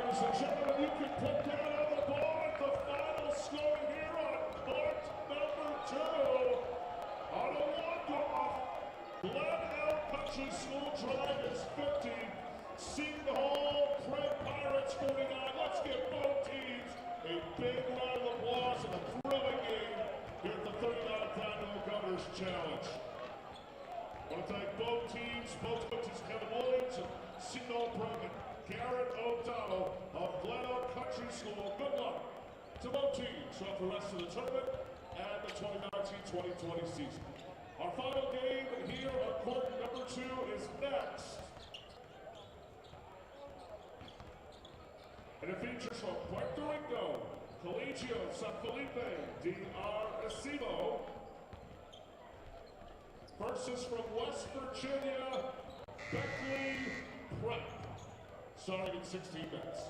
Ladies and gentlemen, you can put down on the board the final score here on court number 2. On a walk-off, Glenelg Country School Dragons 50, Seton Hall Prep Pirates 49. Let's give both teams a big round of applause and a thrilling game here at the 39th Annual Governor's Challenge. I want to thank both teams, both coaches Kevin Williams and Seton Hall Prep and Garrett O'Donnell of Glenelg Country School. Good luck to both teams throughout the rest of the tournament and the 2019-2020 season. Our final game here on court number 2 is next. And it features from Puerto Rico, Colegio San Felipe de Arecibo versus from West Virginia, Beckley Prep. Starting in 16 minutes.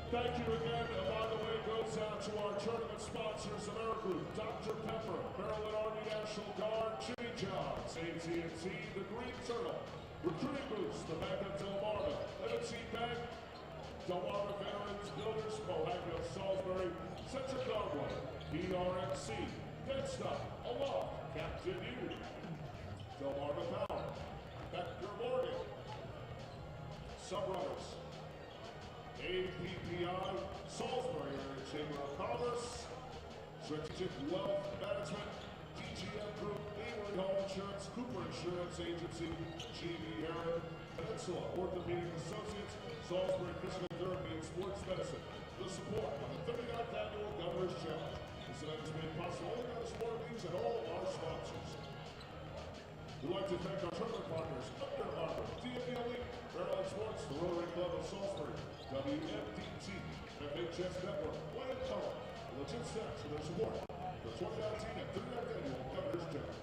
Thank you again, and by the way, goes out to our tournament sponsors of our group, Dr. Pepper, Maryland Army National Guard, Jimmy Johns, AT&T, The Green Turtle, Recruiting Boost, the Bank of Delmarva, M&T Bank, Delmarva Veterans Builders, Mohackville, Salisbury, Central Dartwood, PRNC, Deadstock, Aloft, Captain Unity, Delmarva Power, Becker Morgan, Subrunners, APPI, Salisbury Area Chamber of Commerce, Strategic Wealth Management, DGM Group, Avery Hall Insurance, Cooper Insurance Agency, G.V. Heron, Peninsula Orthopedic Associates, Salisbury Physical Therapy and Sports Medicine. The support of the 39th Annual Governor's Challenge. This event is made possible only by the support of these and all of our sponsors. We'd like to thank our tournament partners, Under Armour, DMVelite, Maryland Sports, the Rotary Club of Salisbury, WMDT, FHS Network, Land Color, and Legit Snacks for their support. The 2019 and 39th Annual Governor's Challenge.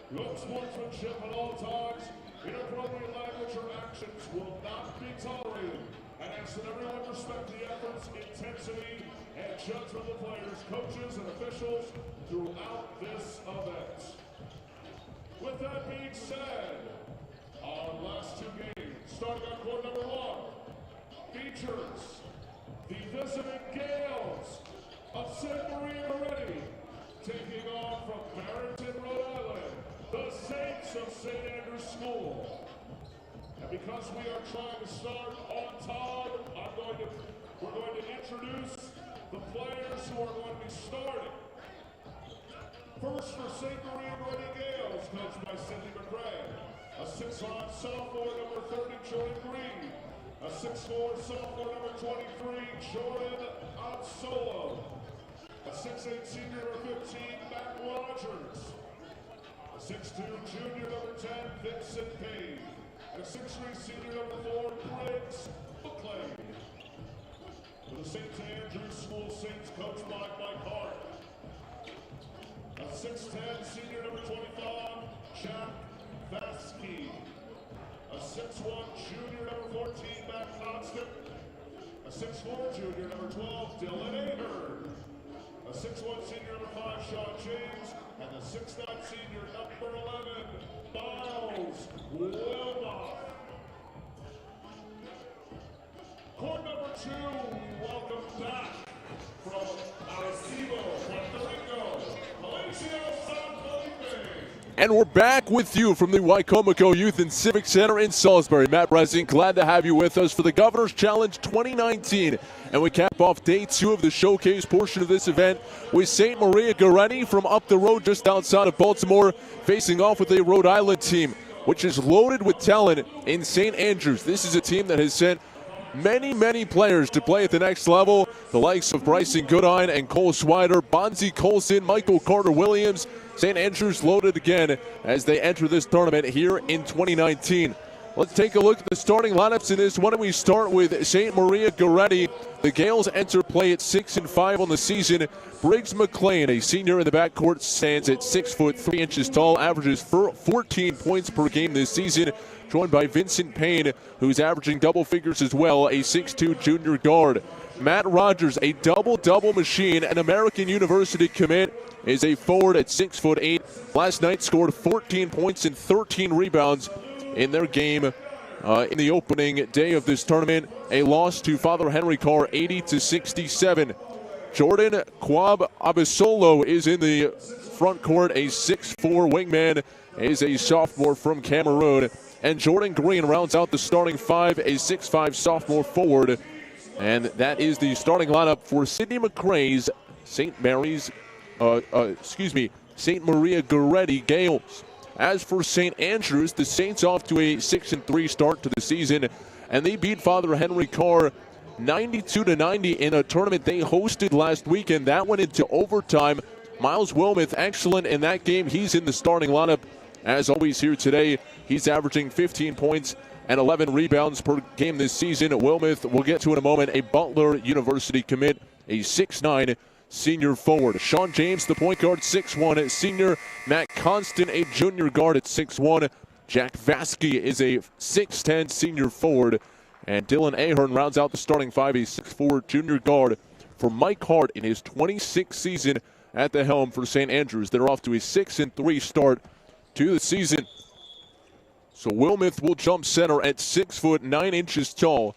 Good sportsmanship at all times. Inappropriate language or actions will not be tolerated. And ask that everyone respect the efforts, intensity, and judgment of the players, coaches, and officials throughout this event. With that being said, our last two games, starting on court number one, features the visiting Gales of St. Maria Goretti, taking on from Barrington, Rhode Island, the Saints of St. Andrew's School. And because we are trying to start on time, we're going to introduce the players who are going to be starting. First for St. Maria Goretti Gales, coached by Cindy McCray. A 6'5" sophomore, number 30, Jordan Green. A 6'4" sophomore, number 23, Jordan Ansolo. A 6'8" senior, number 15, Matt Rogers. A 6'2" junior, number 10, Vincent Payne. And a 6'3" senior, number 4, Briggs McClain. For the St. Andrew's School Saints, coached by Mike Hart. A 6'10" senior, number 25, Jack Vasky. A 6'1" junior, number 14, Matt Constant. A 6'4" junior, number 12, Dylan Ahern. A 6'1" senior, number 5, Sean James. And a 6'9" senior, number 11, Miles Wilmot. Court number 2, welcome back from Arecibo, Puerto Rico, Mauricio San Felipe. And we're back with you from the Wicomico Youth and Civic Center in Salisbury. Matt Breslin, glad to have you with us for the Governor's Challenge 2019. And we cap off day 2 of the showcase portion of this event with St. Maria Goretti from up the road just outside of Baltimore, facing off with a Rhode Island team, which is loaded with talent in St. Andrews. This is a team that has sent many players to play at the next level. The likes of Bryson Goodine and Cole Swider, Bonzi Colson, Michael Carter-Williams. St. Andrews loaded again as they enter this tournament here in 2019. Let's take a look at the starting lineups in this. Why don't we start with St. Maria Goretti. The Gales enter play at 6-5 on the season. Briggs McClain, a senior in the backcourt, stands at 6'3" tall, averages 14 points per game this season, joined by Vincent Payne, who's averaging double figures as well, a 6'2" junior guard. Matt Rogers, a double-double machine, an American University commit, is a forward at 6'8". Last night scored 14 points and 13 rebounds in their game in the opening day of this tournament. A loss to Father Henry Carr, 80-67. Jordan Quab Abisolo is in the front court, a 6'4" wingman, is a sophomore from Cameroon. And Jordan Green rounds out the starting 5, a 6'5" sophomore forward. And that is the starting lineup for Sidney McCray's St. Maria Goretti Gales. As for St. Andrews, the Saints off to a 6-3 start to the season, and they beat Father Henry Carr 92-90 in a tournament they hosted last weekend. That went into overtime. Miles Wilmot, excellent in that game. He's in the starting lineup. As always here today, he's averaging 15 points and 11 rebounds per game this season. Wilmot, we'll get to in a moment, a Butler University commit, a 6'9" senior forward. Sean James, the point guard, 6'1", senior. Matt Constant, a junior guard at 6'1". Jack Vasky is a 6'10" senior forward. And Dylan Ahern rounds out the starting 5, a 6'4" junior guard for Mike Hart in his 26th season at the helm for St. Andrews. They're off to a 6-3 start to the season. So Wilmot will jump center at 6'9" tall.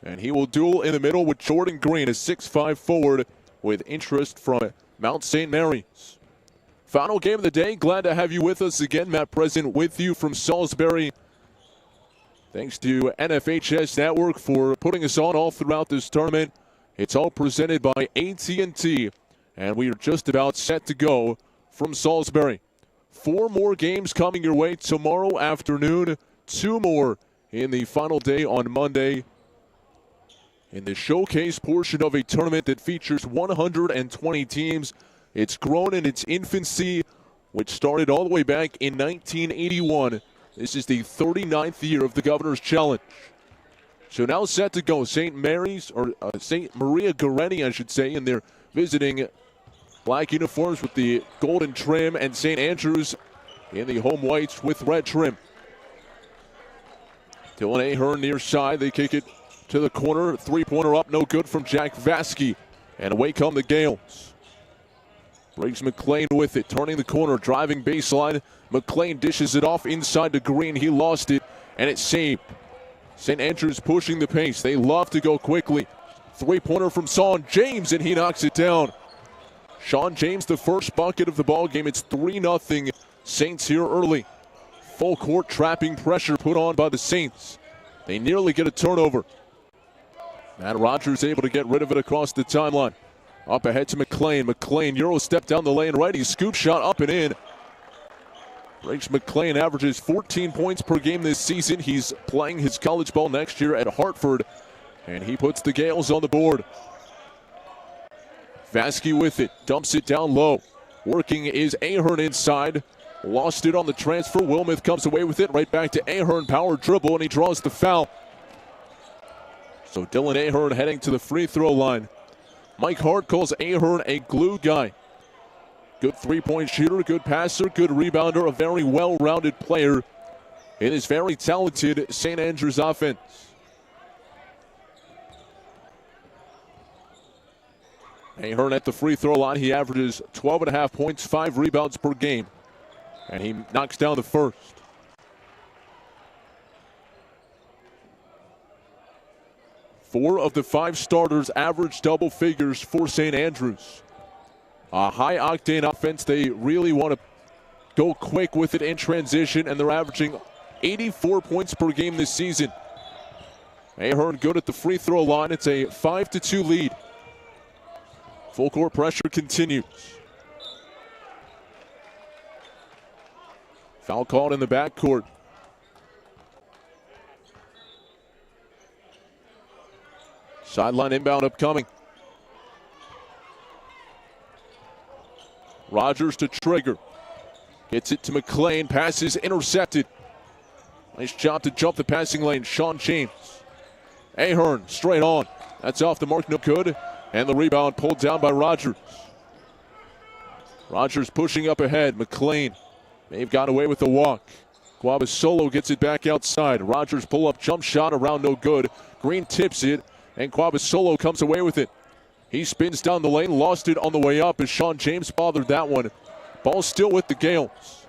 And he will duel in the middle with Jordan Green, a 6'5" forward with interest from Mount St. Mary's. Final game of the day. Glad to have you with us again. Matt Breslin with you from Salisbury. Thanks to NFHS Network for putting us on all throughout this tournament. It's all presented by AT&T. And we are just about set to go from Salisbury. 4 more games coming your way tomorrow afternoon. 2 more in the final day on Monday, in the showcase portion of a tournament that features 120 teams. It's grown in its infancy, which started all the way back in 1981. This is the 39th year of the Governor's Challenge. So now set to go. St. Maria Goretti, I should say, and they're visiting black uniforms with the golden trim, and St. Andrews in the home whites with red trim. Dylan Ahern near side. They kick it to the corner. Three-pointer up, no good from Jack Vasky. And away come the Gales. Briggs McLean with it, turning the corner, driving baseline. McLean dishes it off inside to Green. He lost it, and it's saved. St. Andrews pushing the pace. They love to go quickly. Three-pointer from Sean James, and he knocks it down. Sean James, the first bucket of the ball game. It's 3-0 Saints here early. Full court trapping pressure put on by the Saints. They nearly get a turnover. Matt Rogers able to get rid of it across the timeline. Up ahead to McLean. McLean, Euro step down the lane right. He scoop shot up and in. Briggs McLean averages 14 points per game this season. He's playing his college ball next year at Hartford. And he puts the Gales on the board. Vasky with it. Dumps it down low. Working is Ahern inside. Lost it on the transfer. Wilmoth comes away with it. Right back to Ahern. Power dribble, and he draws the foul. So Dylan Ahern heading to the free throw line. Mike Hart calls Ahern a glue guy. Good three-point shooter, good passer, good rebounder, a very well-rounded player in his very talented St. Andrews offense. Ahern at the free throw line. He averages 12.5 points, 5 rebounds per game. And he knocks down the first. Four of the 5 starters average double figures for St. Andrews. A high-octane offense. They really want to go quick with it in transition, and they're averaging 84 points per game this season. Ahern good at the free throw line. It's a 5-2 lead. Full court pressure continues. Foul called in the backcourt. Sideline inbound upcoming. Rogers to Trigger. Gets it to McLean. Passes intercepted. Nice job to jump the passing lane. Sean James. Ahern straight on. That's off the mark, no good. And the rebound pulled down by Rogers. Rogers pushing up ahead. McLean. They've got away with the walk. Quabasolo gets it back outside. Rogers pull-up jump shot around, no good. Green tips it, and Quabasolo comes away with it. He spins down the lane, lost it on the way up as Sean James bothered that one. Ball still with the Gales.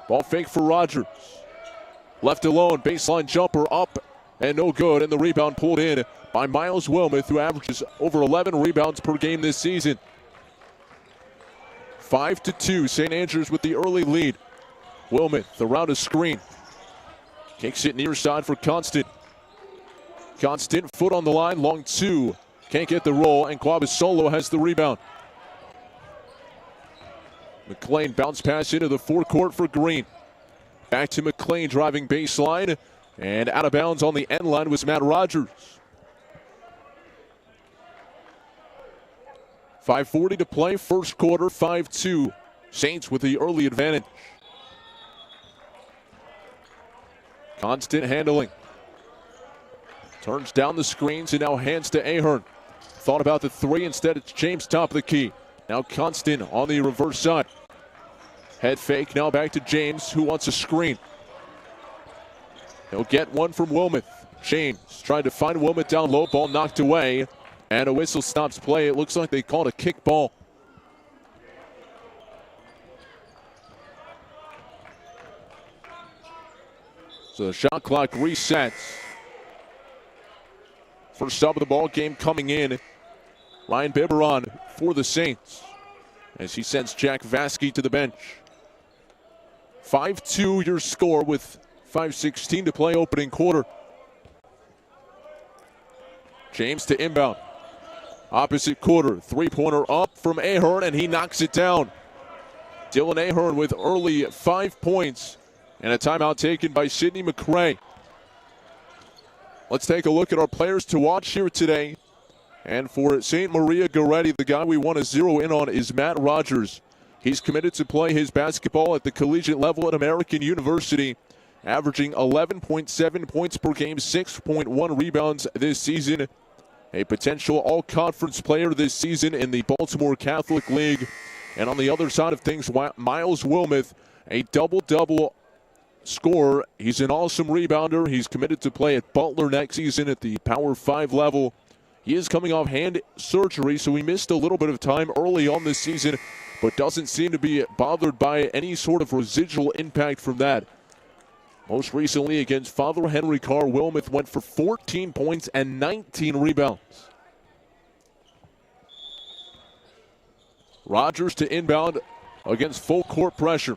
Ball fake for Rogers. Left alone, baseline jumper up, and no good. And the rebound pulled in by Miles Wilmoth, who averages over 11 rebounds per game this season. 5-2, St. Andrews with the early lead. Wilmoth around a screen. Kicks it near side for Constant. Constant, foot on the line, long two. Can't get the roll, and Quabasolo has the rebound. McLean bounce pass into the forecourt for Green. Back to McLean driving baseline, and out of bounds on the end line was Matt Rogers. 5:40 to play, first quarter, 5-2. Saints with the early advantage. Constant handling. Turns down the screens and now hands to Ahern. Thought about the three, instead it's James top of the key. Now Constant on the reverse side. Head fake, now back to James, who wants a screen. He'll get one from Wilmoth. James trying to find Wilmoth down low, ball knocked away. And a whistle stops play. It looks like they called a kick ball. So the shot clock resets. First sub of the ball game coming in. Ryan Biberon for the Saints as he sends Jack Vasky to the bench. 5-2 your score with 5:16 to play opening quarter. James to inbound. Opposite quarter, three-pointer up from Ahern, and he knocks it down. Dylan Ahern with early 5 points, and a timeout taken by Sidney McCray. Let's take a look at our players to watch here today. And for St. Maria Goretti, the guy we want to zero in on is Matt Rogers. He's committed to play his basketball at the collegiate level at American University, averaging 11.7 points per game, 6.1 rebounds this season. A potential all-conference player this season in the Baltimore Catholic League. And on the other side of things, Miles Wilmoth, a double-double scorer. He's an awesome rebounder. He's committed to play at Butler next season at the Power 5 level. He is coming off hand surgery, so he missed a little bit of time early on this season, but doesn't seem to be bothered by any sort of residual impact from that. Most recently against Father Henry Carr, Wilmoth went for 14 points and 19 rebounds. Rogers to inbound against full court pressure.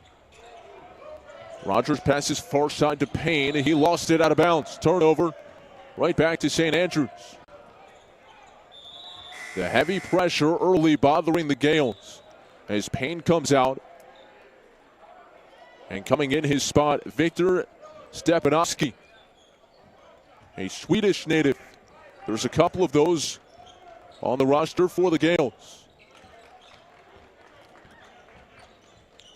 Rogers passes far side to Payne, and he lost it out of bounds. Turnover right back to St. Andrews. The heavy pressure early bothering the Gales as Payne comes out. And coming in his spot, Victor Stepanovsky, a Swedish native. There's a couple of those on the roster for the Gales.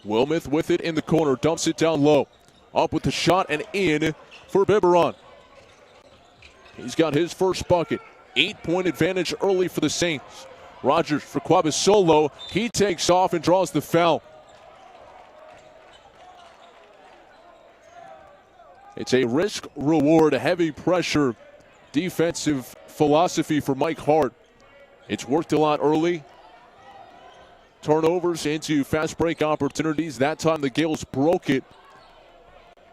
Wilmoth with it in the corner, dumps it down low. Up with the shot and in for Biberon. He's got his first bucket. 8-point advantage early for the Saints. Rogers for Kwabasolo. He takes off and draws the foul. It's a risk-reward, heavy pressure defensive philosophy for Mike Hart. It's worked a lot early. Turnovers into fast break opportunities. That time the Gales broke it.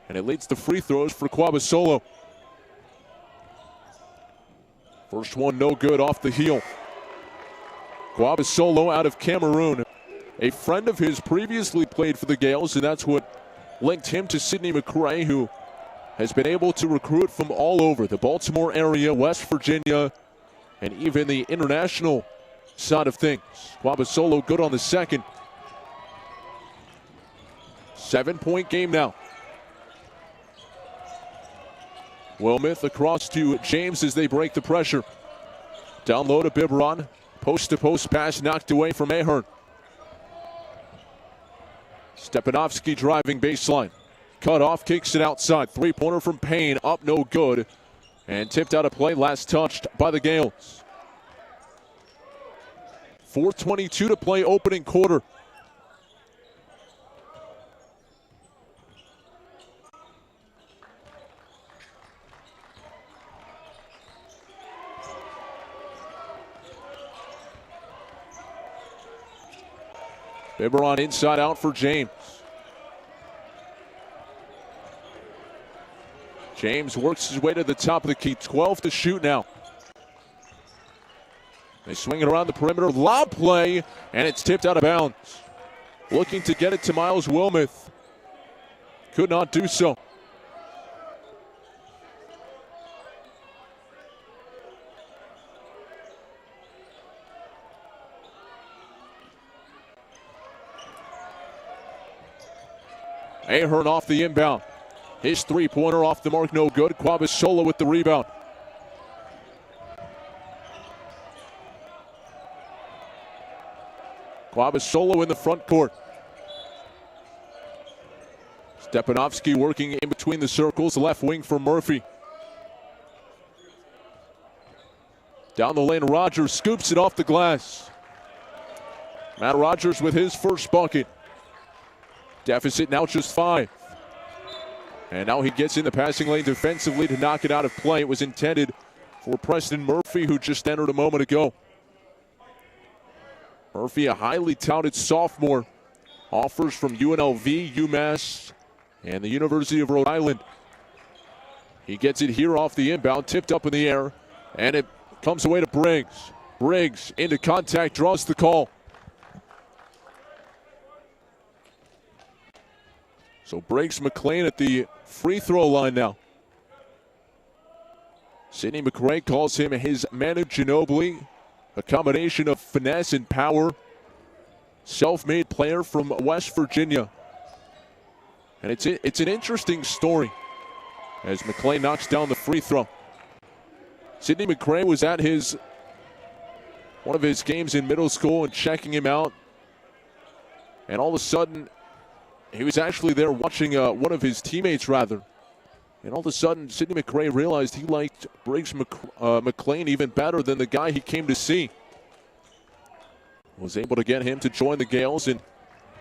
And it leads to free throws for Kwabasolo. First one no good off the heel. Kwabasolo out of Cameroon. A friend of his previously played for the Gales, and that's what linked him to Sidney McRae, who has been able to recruit from all over the Baltimore area, West Virginia, and even the international side of things. Kwabasolo good on the second. 7-point game now. Wilmoth across to James as they break the pressure. Down low to Biberon. Post-to-post pass knocked away from Ahern. Stepanovsky driving baseline. Cut off, kicks it outside. Three-pointer from Payne, up no good. And tipped out of play, last touched by the Gales. 4:22 to play opening quarter. Biberon inside out for James. James works his way to the top of the key. 12 to shoot now. They swing it around the perimeter. Lob play, and it's tipped out of bounds. Looking to get it to Miles Wilmoth. Could not do so. Ahern off the inbound. His three-pointer off the mark, no good. Kwabasolo with the rebound. Kwabasolo in the front court. Stepanovsky working in between the circles, left wing for Murphy. Down the lane, Rogers scoops it off the glass. Matt Rogers with his first bucket. Deficit now just 5. And now he gets in the passing lane defensively to knock it out of play. It was intended for Preston Murphy, who just entered a moment ago. Murphy, a highly touted sophomore, offers from UNLV, UMass, and the University of Rhode Island. He gets it here off the inbound, tipped up in the air, and it comes away to Briggs. Briggs into contact, draws the call. So Briggs McLean at the free throw line now. Sidney McRae calls him his Manu Ginobili, a combination of finesse and power. Self-made player from West Virginia. And it's an interesting story as McLean knocks down the free throw. Sidney McRae was at one of his games in middle school and checking him out. And all of a sudden, he was actually there watching one of his teammates, rather. And all of a sudden, Sidney McRae realized he liked Briggs McLean even better than the guy he came to see. was able to get him to join the Gales, and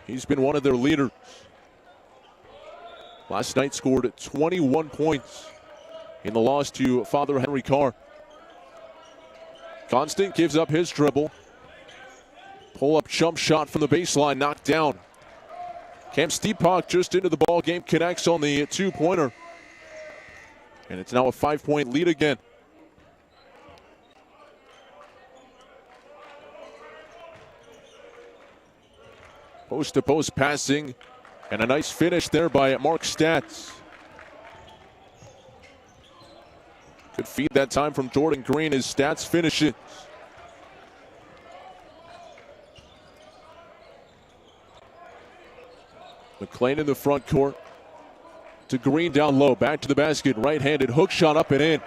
he's been one of their leaders. Last night scored 21 points in the loss to Father Henry Carr. Constant gives up his dribble. Pull-up jump shot from the baseline, knocked down. Cam Steepak just into the ball game, connects on the two-pointer. And it's now a 5-point lead again. Post-to-post passing, and a nice finish there by Mark Stats. Good feed that time from Jordan Green as Stats finishes. McLean in the front court to Green down low, back to the basket, right-handed hook shot up and in.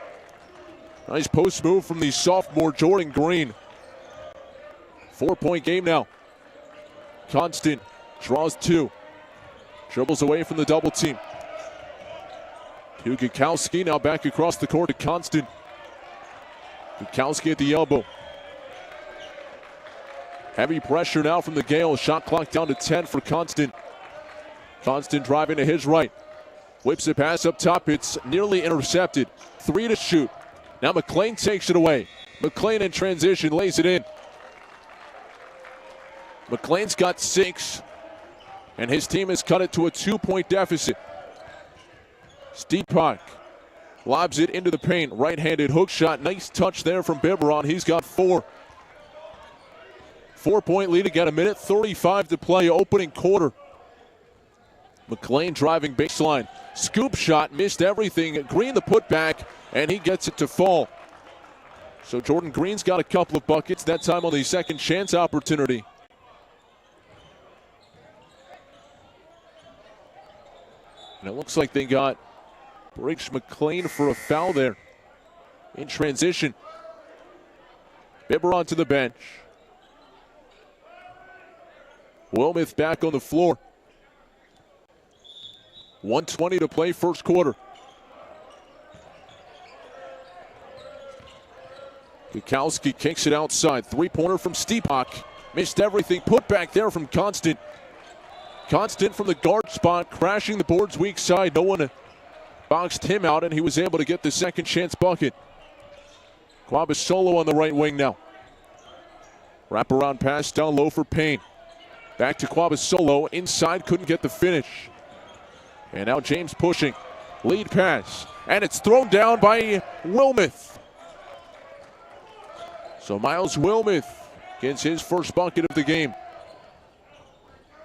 Nice post move from the sophomore Jordan Green. 4-point game now. Constant draws two, dribbles away from the double team. To Gukowski, now back across the court to Constant. Gukowski at the elbow. Heavy pressure now from the Gales. Shot clock down to 10 for Constant. Constant driving to his right. Whips a pass up top. It's nearly intercepted. 3 to shoot. Now McLean takes it away. McLean in transition lays it in. McLean's got 6, and his team has cut it to a 2-point deficit. Steepak lobs it into the paint. Right-handed hook shot. Nice touch there from Biberon. He's got 4. 4-point lead again. 1:35 to play. Opening quarter. McLean driving baseline. Scoop shot. Missed everything. Green the putback, and he gets it to fall. So Jordan Green's got a couple of buckets. That time on the second chance opportunity. And it looks like they got Bridge McLean for a foul there. In transition. Biberon to the bench. Wilmoth back on the floor. 1:20 to play first quarter. Gukowski kicks it outside. 3-pointer from Steepak. Missed everything. Put back there from Constant. Constant from the guard spot, crashing the boards weak side. No one boxed him out, and he was able to get the second chance bucket. Quabasolo on the right wing now. Wraparound pass down low for Payne. Back to Quabasolo. Inside, couldn't get the finish. And now James pushing. Lead pass. And it's thrown down by Wilmoth. So Miles Wilmoth gets his first bucket of the game.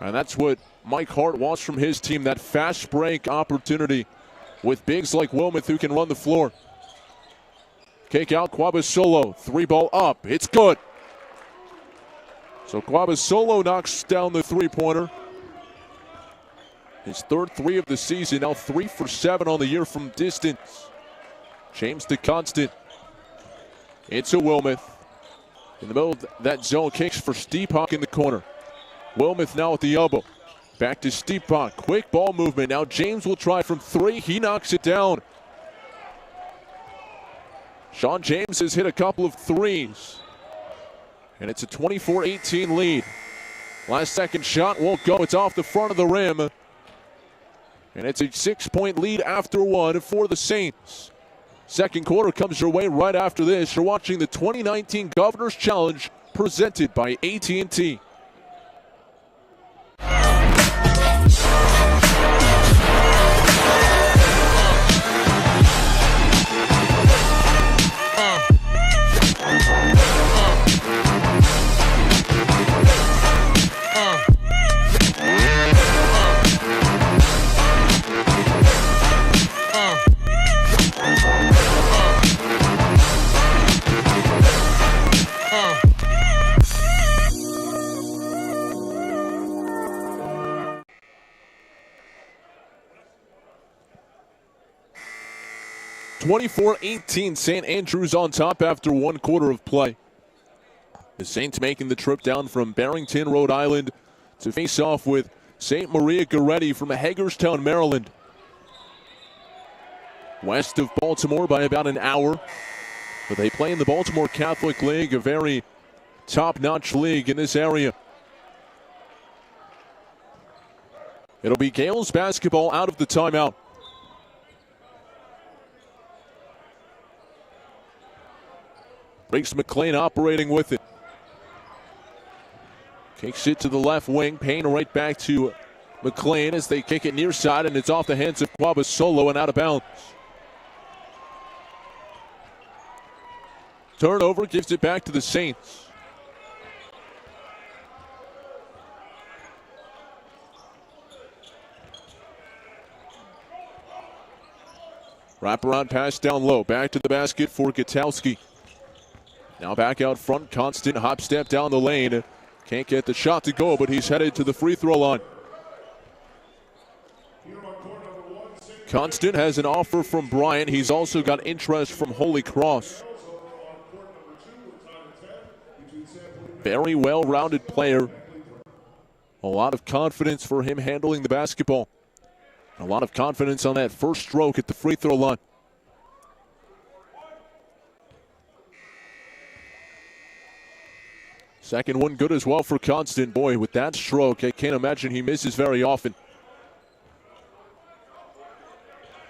And that's what Mike Hart wants from his team, that fast break opportunity with bigs like Wilmoth who can run the floor. Kick out Quabasolo. 3-ball up. It's good. So Quabasolo knocks down the 3-pointer. His third 3 of the season. Now 3 for 7 on the year from distance. James to Constant. It's a Wilmoth. In the middle of that zone, kicks for Steepak in the corner. Wilmoth now at the elbow. Back to Steepak. Quick ball movement. Now James will try from 3. He knocks it down. Sean James has hit a couple of threes. And it's a 24-18 lead. Last second shot won't go. It's off the front of the rim. And it's a 6-point lead after 1 for the Saints. Second quarter comes your way right after this. You're watching the 2019 Governor's Challenge presented by AT&T. (24-18) St. Andrews on top after 1 quarter of play. The Saints making the trip down from Barrington, Rhode Island to face off with St. Maria Goretti from Hagerstown, Maryland. West of Baltimore by about an hour. But they play in the Baltimore Catholic League, a very top-notch league in this area. It'll be Gales basketball out of the timeout. Reese McLean operating with it. Kicks it to the left wing. Payne right back to McLean as they kick it near side, and it's off the hands of Quabasolo and out of bounds. Turnover gives it back to the Saints. Wraparound pass down low. Back to the basket for Gutowski. Now back out front. Constant hop step down the lane. Can't get the shot to go, but he's headed to the free throw line. Constant has an offer from Bryant. He's also got interest from Holy Cross. Very well-rounded player. A lot of confidence for him handling the basketball. A lot of confidence on that first stroke at the free throw line. Second one good as well for Constant. Boy, with that stroke, I can't imagine he misses very often.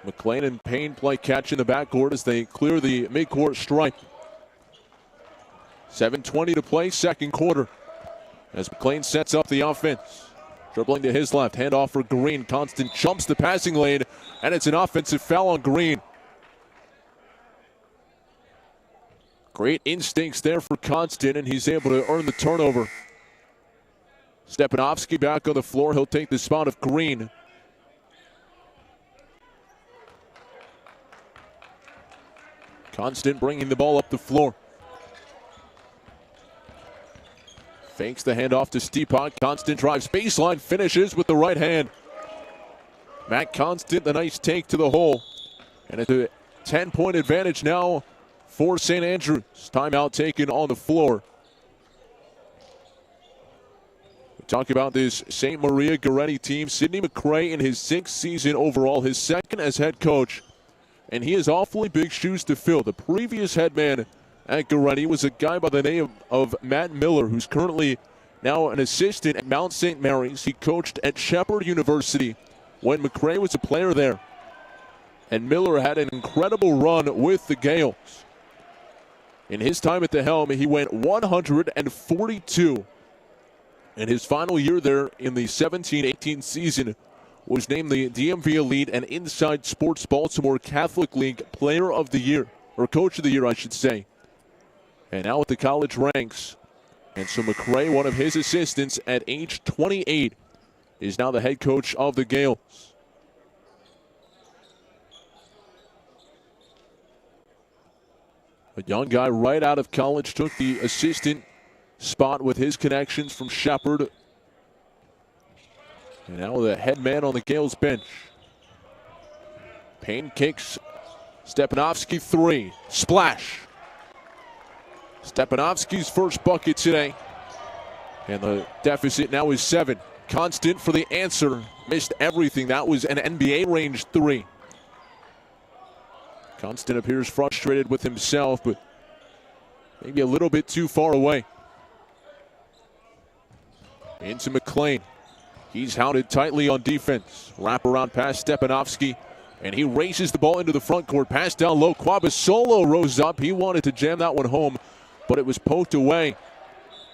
McLean and Payne play catch in the backcourt as they clear the midcourt stripe. 7:20 to play, second quarter. As McLean sets up the offense. Dribbling to his left, handoff for Green. Constant jumps the passing lane, and it's an offensive foul on Green. Great instincts there for Constant, and he's able to earn the turnover. Stepanovsky back on the floor. He'll take the spot of Green. Constant bringing the ball up the floor. Fakes the handoff to Stepak. Constant drives baseline, finishes with the right hand. Matt Constant, the nice take to the hole. And it's a 10-point advantage now for St. Andrews. Timeout taken on the floor. We talk about this St. Maria Goretti team. Sidney McCray in his 6th season overall, his 2nd as head coach. And he has awfully big shoes to fill. The previous head man at Goretti was a guy by the name of Matt Miller, who's currently now an assistant at Mount St. Mary's. He coached at Shepherd University when McCray was a player there. And Miller had an incredible run with the Gales. In his time at the helm, he went 142. And his final year there in the 17-18 season was named the DMV Elite and Inside Sports Baltimore Catholic League Player of the Year, or Coach of the Year, I should say. And now at the college ranks. And so McCray, one of his assistants at age 28, is now the head coach of the Gales. A young guy right out of college took the assistant spot with his connections from Shepherd. And now the head man on the Gales bench. Payne kicks. Stepanovsky 3. Splash. Stepanovsky's first bucket today. And the deficit now is 7. Constant for the answer. Missed everything. That was an NBA range 3. Constant appears frustrated with himself, but maybe a little bit too far away. Into McLean. He's hounded tightly on defense. Wraparound pass, Stepanovsky. And he races the ball into the front court. Pass down low. Quabasolo rose up. He wanted to jam that one home, but it was poked away.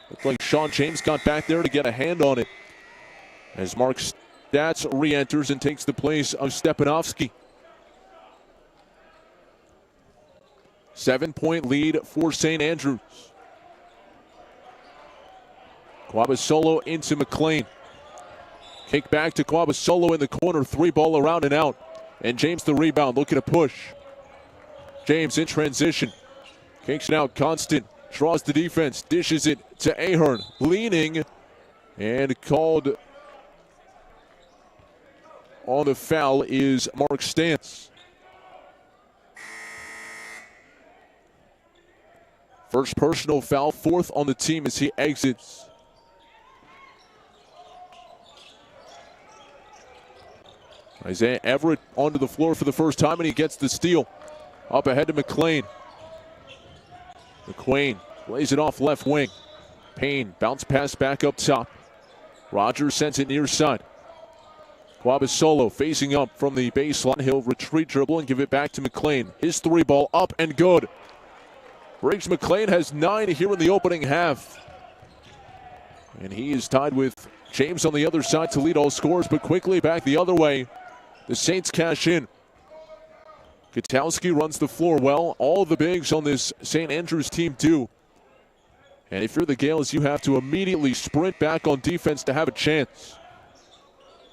Looked like Sean James got back there to get a hand on it. As Mark Stats re-enters and takes the place of Stepanovsky. 7-point lead for St. Andrews. Quabasolo into McLean. Kick back to Quabasolo in the corner. 3-ball around and out. And James the rebound, looking to push. James in transition. Kicks it out, Constant. Draws the defense, dishes it to Ahern. Leaning and called on the foul is Mark Stantz. First personal foul, 4th on the team as he exits. Isaiah Everett onto the floor for the first time, and he gets the steal. Up ahead to McLean. McLean plays it off left wing. Payne, bounce pass back up top. Rogers sends it near side. Quabasolo facing up from the baseline. He'll retreat, dribble, and give it back to McLean. His three ball up and good. Briggs McLean has 9 here in the opening half. And he is tied with James on the other side to lead all scores, but quickly back the other way. The Saints cash in. Gutowski runs the floor well. All the bigs on this St. Andrews team do. And if you're the Gales, you have to immediately sprint back on defense to have a chance.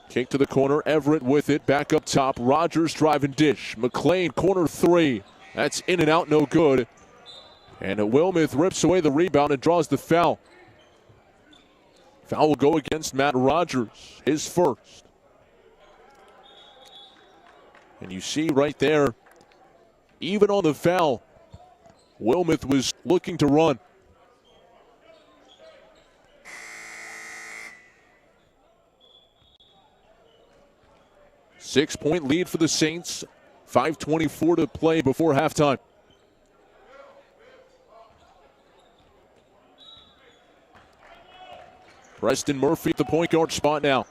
Kick to the corner, Everett with it, back up top. Rogers driving dish. McLean, corner three. That's in and out, no good. And Wilmoth rips away the rebound and draws the foul. Foul will go against Matt Rogers, his first. And you see right there, even on the foul, Wilmoth was looking to run. Six-point lead for the Saints. 5:24 to play before halftime. Preston Murphy at the point guard spot now.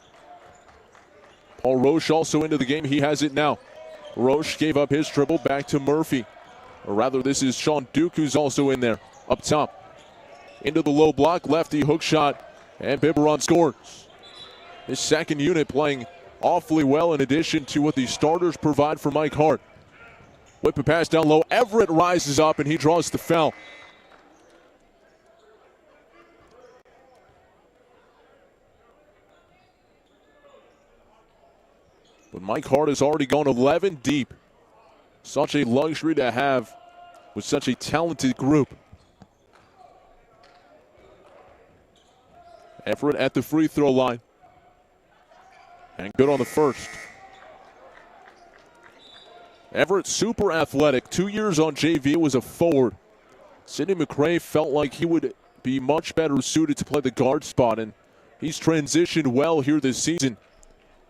Paul Roche also into the game. He has it now. Roche gave up his dribble back to Murphy. Or rather, this is Sean Duke who's also in there. Up top. Into the low block. Lefty hook shot. And Biberon scores. His second unit playing awfully well in addition to what the starters provide for Mike Hart. Whip a pass down low. Everett rises up and he draws the foul. But Mike Hart has already gone 11 deep. Such a luxury to have with such a talented group. Everett at the free throw line. And good on the first. Everett, super athletic. 2 years on JV, was a forward. Sidney McRae felt like he would be much better suited to play the guard spot, and he's transitioned well here this season.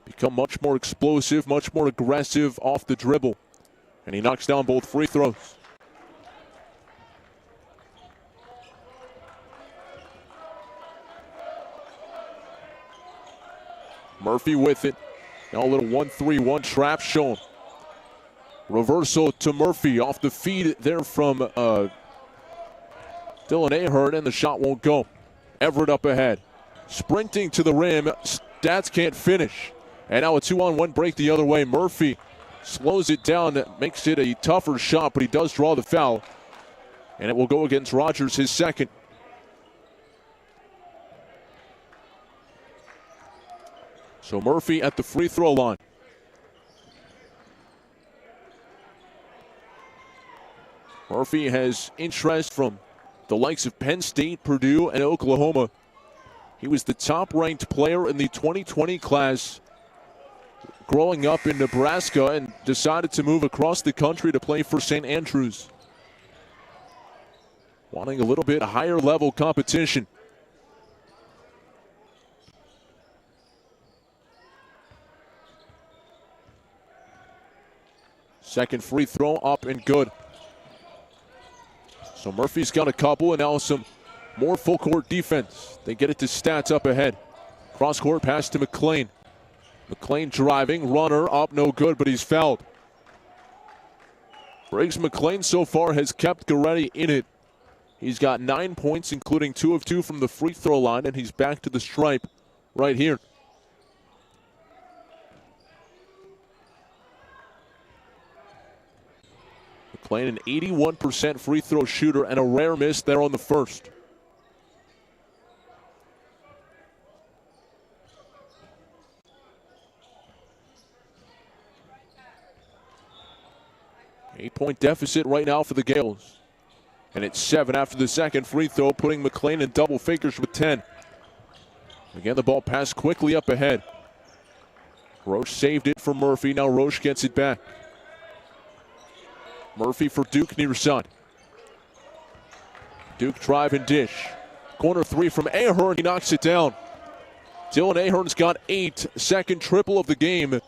Become much more explosive, much more aggressive off the dribble. And he knocks down both free throws. Murphy with it. Now a little 1-3-1 trap shown. Reversal to Murphy off the feed there from Dylan Ahern, and the shot won't go. Everett up ahead. Sprinting to the rim. Stats can't finish. And now a 2-on-1 break the other way. Murphy slows it down, makes it a tougher shot, but he does draw the foul. And it will go against Rogers, his second. So Murphy at the free throw line. Murphy has interest from the likes of Penn State, Purdue, and Oklahoma. He was the top-ranked player in the 2020 class growing up in Nebraska and decided to move across the country to play for St. Andrews. Wanting a little bit higher level competition. Second free throw up and good. So Murphy's got a couple, and now some more full court defense. They get it to Stats up ahead. Cross court pass to McLean. McLean driving, runner up, no good, but he's fouled. Briggs McLean so far has kept Goretti in it. He's got 9 points, including 2 of 2 from the free throw line, and he's back to the stripe right here. McLean, an 81% free throw shooter, and a rare miss there on the first. Eight-point deficit right now for the Gales. And it's 7 after the second free throw, putting McLean in double figures with 10. Again, the ball passed quickly up ahead. Roche saved it for Murphy. Now Roche gets it back. Murphy for Duke near side. Duke drive and dish. Corner three from Ahern. He knocks it down. Dylan Ahern's got 8, second triple of the game.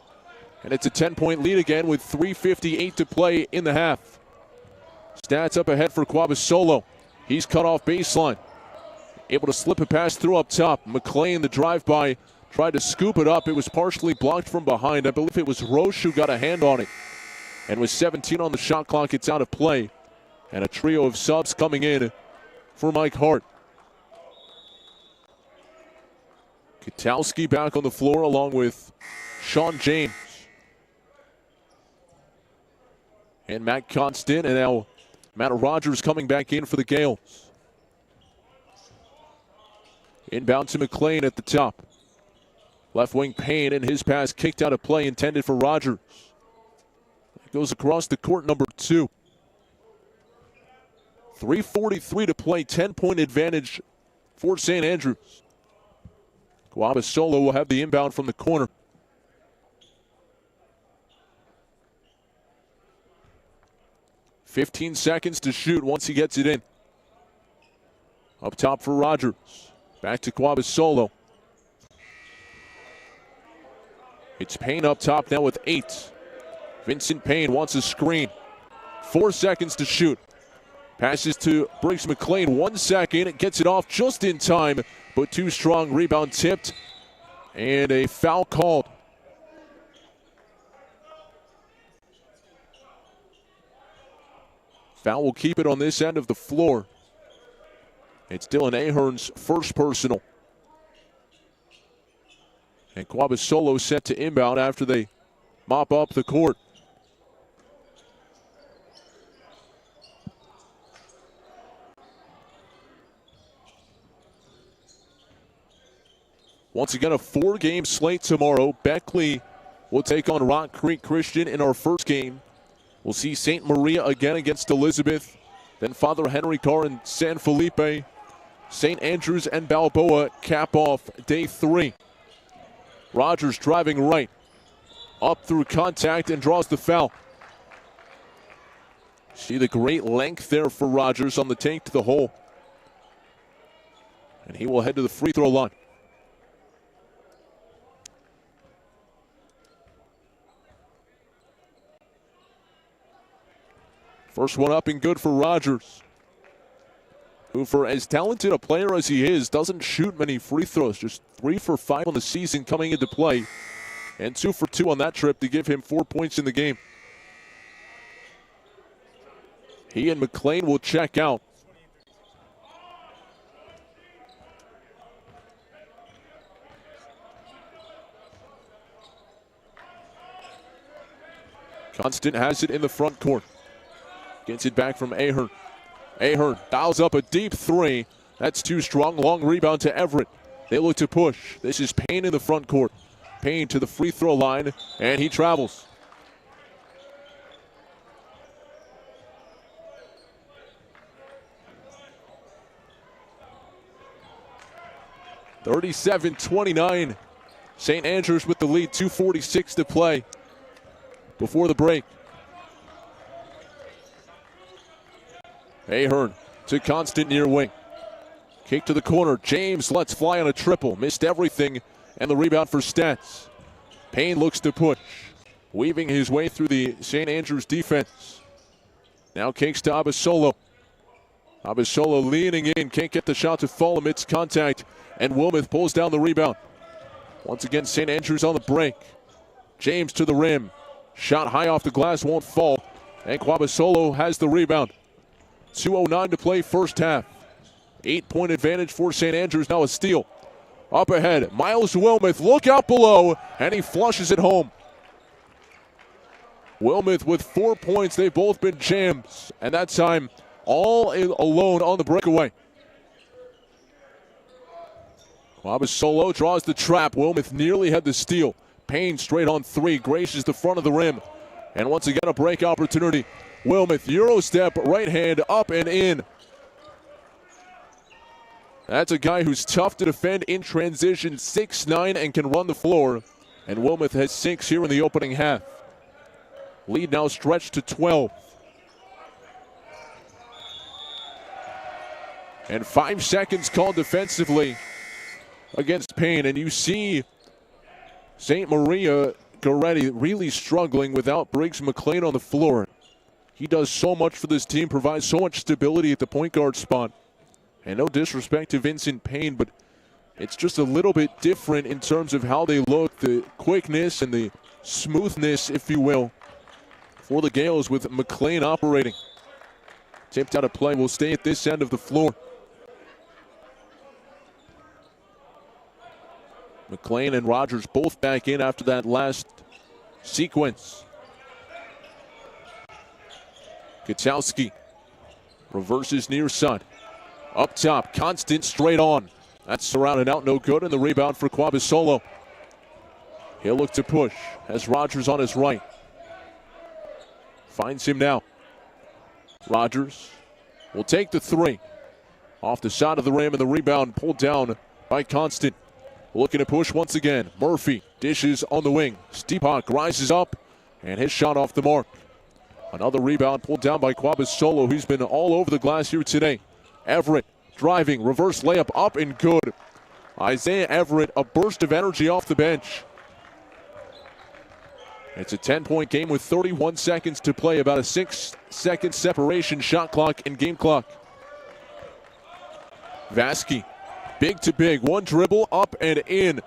And it's a 10-point lead again with 3:58 to play in the half. Stats up ahead for Quabasolo. He's cut off baseline. able to slip a pass through up top. McLean, the drive-by, tried to scoop it up. It was partially blocked from behind. I believe it was Roche who got a hand on it. And with 17 on the shot clock, it's out of play. And a trio of subs coming in for Mike Hart. Kotowski back on the floor along with Sean James. And Matt Constant, and now Matt Rogers coming back in for the Gales. Inbound to McLean at the top. Left wing Payne, and his pass kicked out of play, intended for Rogers. It goes across the court, number 2. 3:43 to play, 10-point advantage for St. Andrews. Guabasolo will have the inbound from the corner. "15 seconds to shoot once he gets it in. Up top for Rogers. Back to Guabasolo. It's Payne up top now with 8. Vincent Payne wants a screen. 4 seconds to shoot. Passes to Briggs McLean. 1 second. It gets it off just in time, but too strong. Rebound tipped. And a foul called. Foul will keep it on this end of the floor. It's Dylan Ahern's first personal. And Guabasolo set to inbound after they mop up the court. Once again, a 4-game slate tomorrow. Beckley will take on Rock Creek Christian in our first game. We'll see St. Maria again against Elizabeth. Then Father Henry Carr and San Felipe. St. Andrews and Balboa cap off day 3. Rogers driving right. Up through contact and draws the foul. See the great length there for Rogers on the take to the hole. And he will head to the free throw line. First one up and good for Rogers, who, for as talented a player as he is, doesn't shoot many free throws. Just 3 for 5 on the season coming into play, and 2 for 2 on that trip to give him 4 points in the game. He and McLean will check out. Constant has it in the front court. Gets it back from Ahern. Ahern dials up a deep 3. That's too strong. Long rebound to Everett. They look to push. This is Payne in the front court. Payne to the free throw line, and he travels. (37-29). St. Andrews with the lead. 2:46 to play before the break. Ahern to Constant near wing. Kick to the corner. James lets fly on a triple. Missed everything, and the rebound for Stats. Payne looks to push, weaving his way through the St. Andrews defense. Now kicks to Abasolo. Abasolo leaning in. Can't get the shot to fall amidst contact, and Wilmoth pulls down the rebound. Once again, St. Andrews on the break. James to the rim. Shot high off the glass, won't fall. And Guabasolo has the rebound. 2:09 to play first half. 8-point advantage for St. Andrews. Now a steal. Up ahead, Miles Wilmoth. Look out below, and he flushes it home. Wilmoth with 4 points. They've both been jams, and that time all alone on the breakaway. Guabasolo draws the trap. Wilmoth nearly had the steal. Payne straight on 3, graces the front of the rim. And once again, a break opportunity. Wilmoth, Euro step, right hand, up and in. That's a guy who's tough to defend in transition, 6'9", and can run the floor. And Wilmoth has 6 here in the opening half. Lead now stretched to 12. And 5 seconds called defensively against Payne. And you see St. Maria Goretti really struggling without Briggs McLean on the floor. He does so much for this team, provides so much stability at the point guard spot. And no disrespect to Vincent Payne, but it's just a little bit different in terms of how they look, the quickness and the smoothness, if you will, for the Gales with McLean operating. Tipped out of play will stay at this end of the floor. McLean and Rogers both back in after that last sequence. Kotowski reverses near side. Up top, Constant straight on. That's surrounded out, no good, and the rebound for Quabasolo. He'll look to push, has Rogers on his right. Finds him now. Rogers will take the three. Off the side of the rim, and the rebound pulled down by Constant. Looking to push once again. Murphy dishes on the wing. Stepak rises up, and his shot off the mark. Another rebound pulled down by Quabasolo, who's been all over the glass here today. Everett driving, reverse layup up and good. Isaiah Everett, a burst of energy off the bench. It's a 10-point game with 31 seconds to play, about a 6-second separation, shot clock and game clock. Vasky, big to big, one dribble, up and in.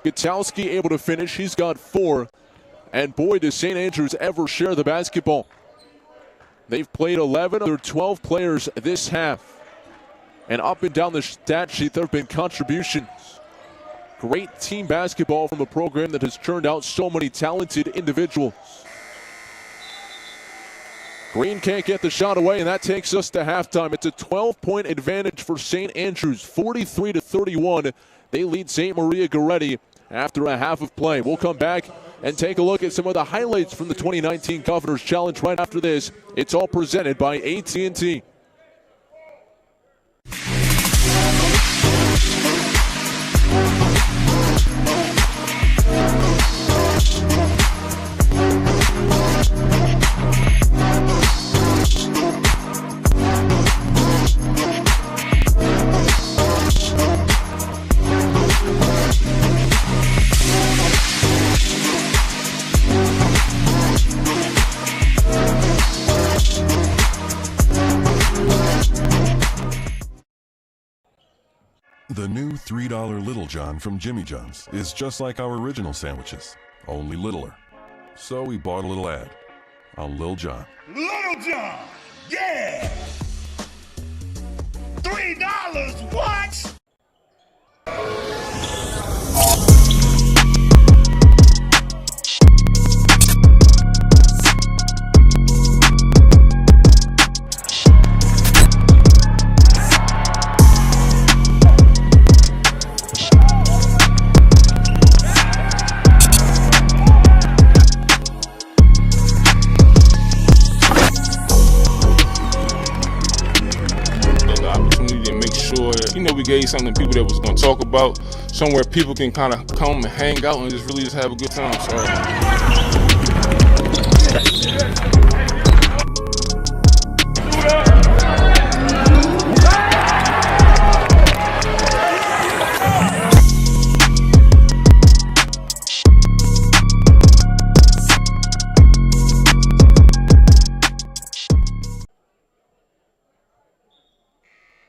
Gutowski able to finish, he's got 4. And boy, does St. Andrews ever share the basketball. They've played 11 of their 12 players this half. And up and down the stat sheet, there have been contributions. Great team basketball from a program that has churned out so many talented individuals. Green can't get the shot away, and that takes us to halftime. It's a 12-point advantage for St. Andrews, 43-31. They lead St. Maria Goretti after a half of play. We'll come back and take a look at some of the highlights from the 2019 Governor's Challenge right after this. It's all presented by AT&T. The new $3 Little John from Jimmy John's is just like our original sandwiches, only littler. So we bought a little ad on Lil John. Little John, yeah! $3, what? We gave something to people that was going to talk about, somewhere people can kind of come and hang out and just really just have a good time.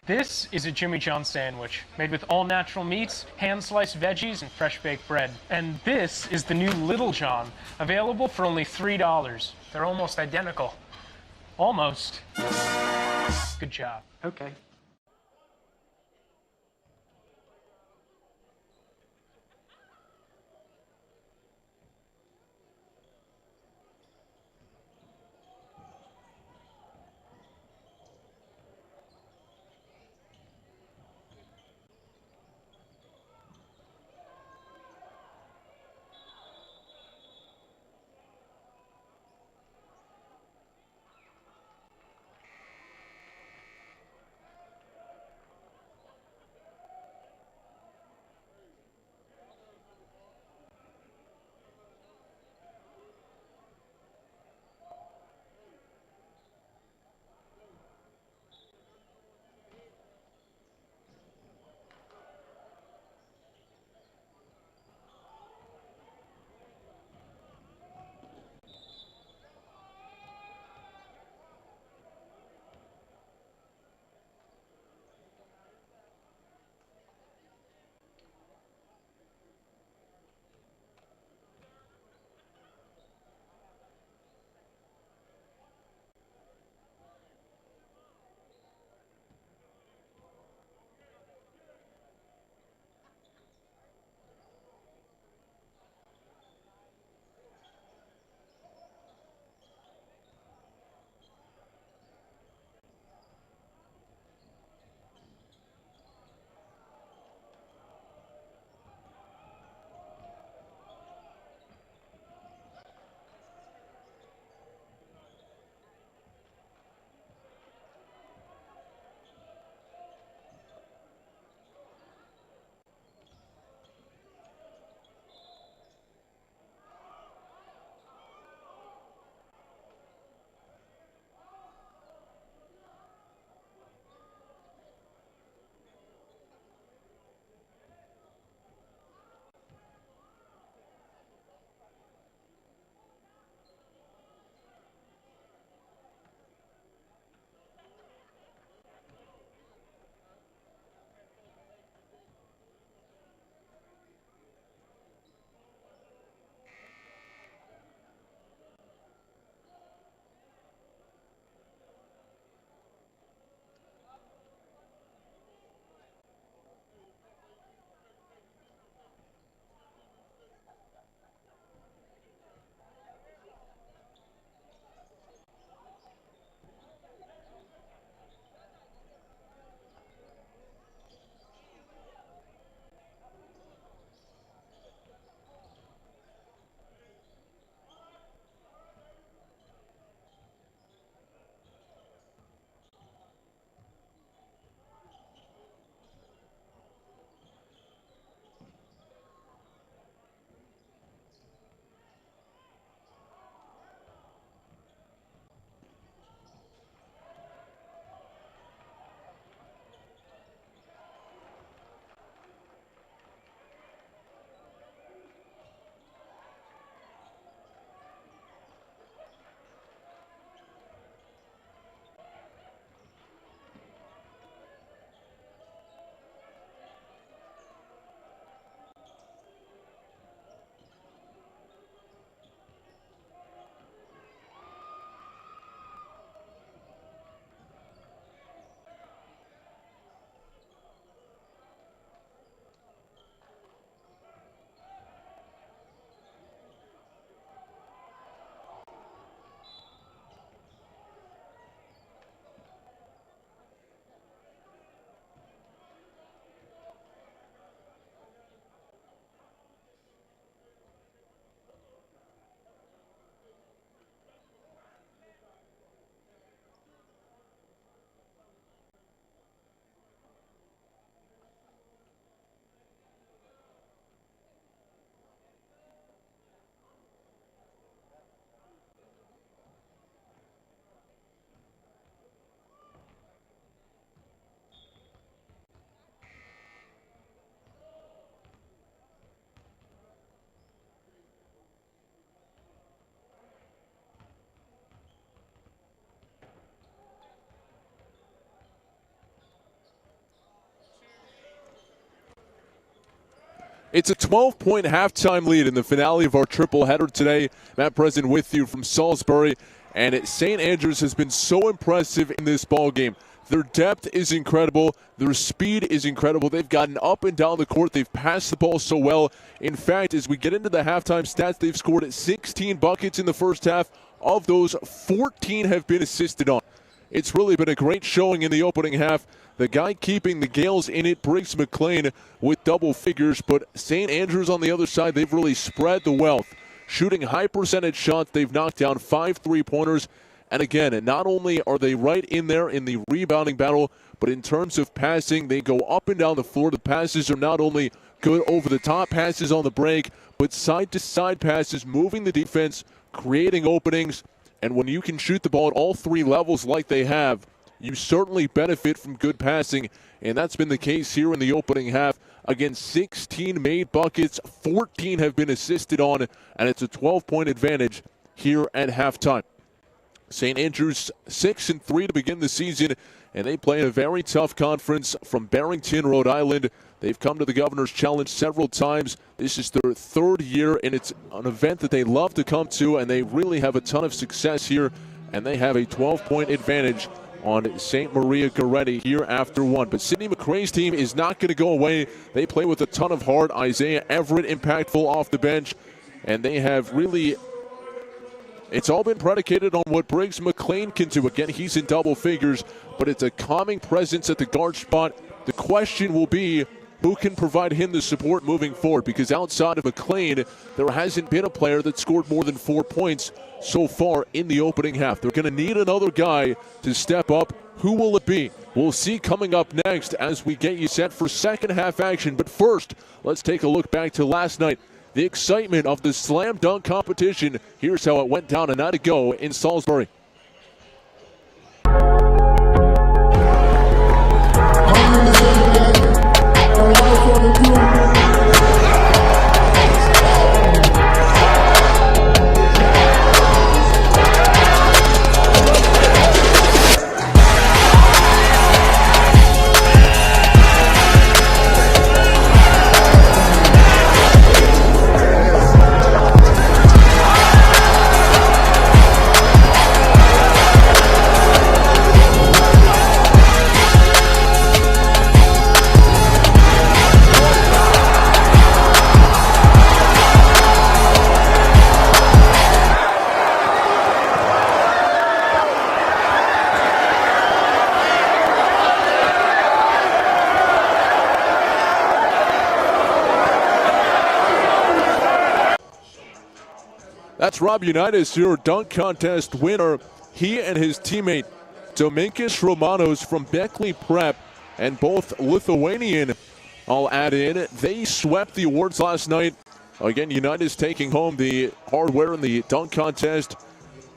This is a Jimmy John's sandwich, made with all natural meats, hand-sliced veggies, and fresh-baked bread. And this is the new Little John, available for only $3. They're almost identical. Almost. Good job. Okay. It's a 12-point halftime lead in the finale of our triple header today. Matt President with you from Salisbury. And St. Andrews has been so impressive in this ball game. Their depth is incredible. Their speed is incredible. They've gotten up and down the court. They've passed the ball so well. In fact, as we get into the halftime stats, they've scored 16 buckets in the first half. Of those, 14 have been assisted on. It's really been a great showing in the opening half. The guy keeping the Gales in it, Briggs McLean, with double figures. But St. Andrews on the other side, they've really spread the wealth. Shooting high percentage shots, they've knocked down 5 three-pointers. And again, not only are they right in there in the rebounding battle, but in terms of passing, they go up and down the floor. The passes are not only good over-the-top passes on the break, but side-to-side passes, moving the defense, creating openings. And when you can shoot the ball at all three levels like they have, you certainly benefit from good passing, and that's been the case here in the opening half. Again, 16 made buckets, 14 have been assisted on, and it's a 12-point advantage here at halftime. St. Andrews 6-3 to begin the season, and they play in a very tough conference from Barrington, Rhode Island. They've come to the Governor's Challenge several times. This is their third year, and it's an event that they love to come to, and they really have a ton of success here, and they have a 12-point advantage on St. Maria Goretti here after one. But Sidney McRae's team is not going to go away. They play with a ton of heart. Isaiah Everett impactful off the bench, and they have really, it's all been predicated on what Briggs McLean can do. Again, he's in double figures, but it's a calming presence at the guard spot. The question will be, who can provide him the support moving forward? Because outside of McLean, there hasn't been a player that scored more than 4 points so far in the opening half. They're going to need another guy to step up. Who will it be? We'll see coming up next as we get you set for second half action. But first, let's take a look back to last night. The excitement of the slam dunk competition. Here's how it went down a night ago in Salisbury. That's Rob Unitas, your dunk contest winner. He and his teammate Dominkus Romanos from Beckley Prep, and both Lithuanian, I'll add in. They swept the awards last night. Again, Unitas taking home the hardware in the dunk contest,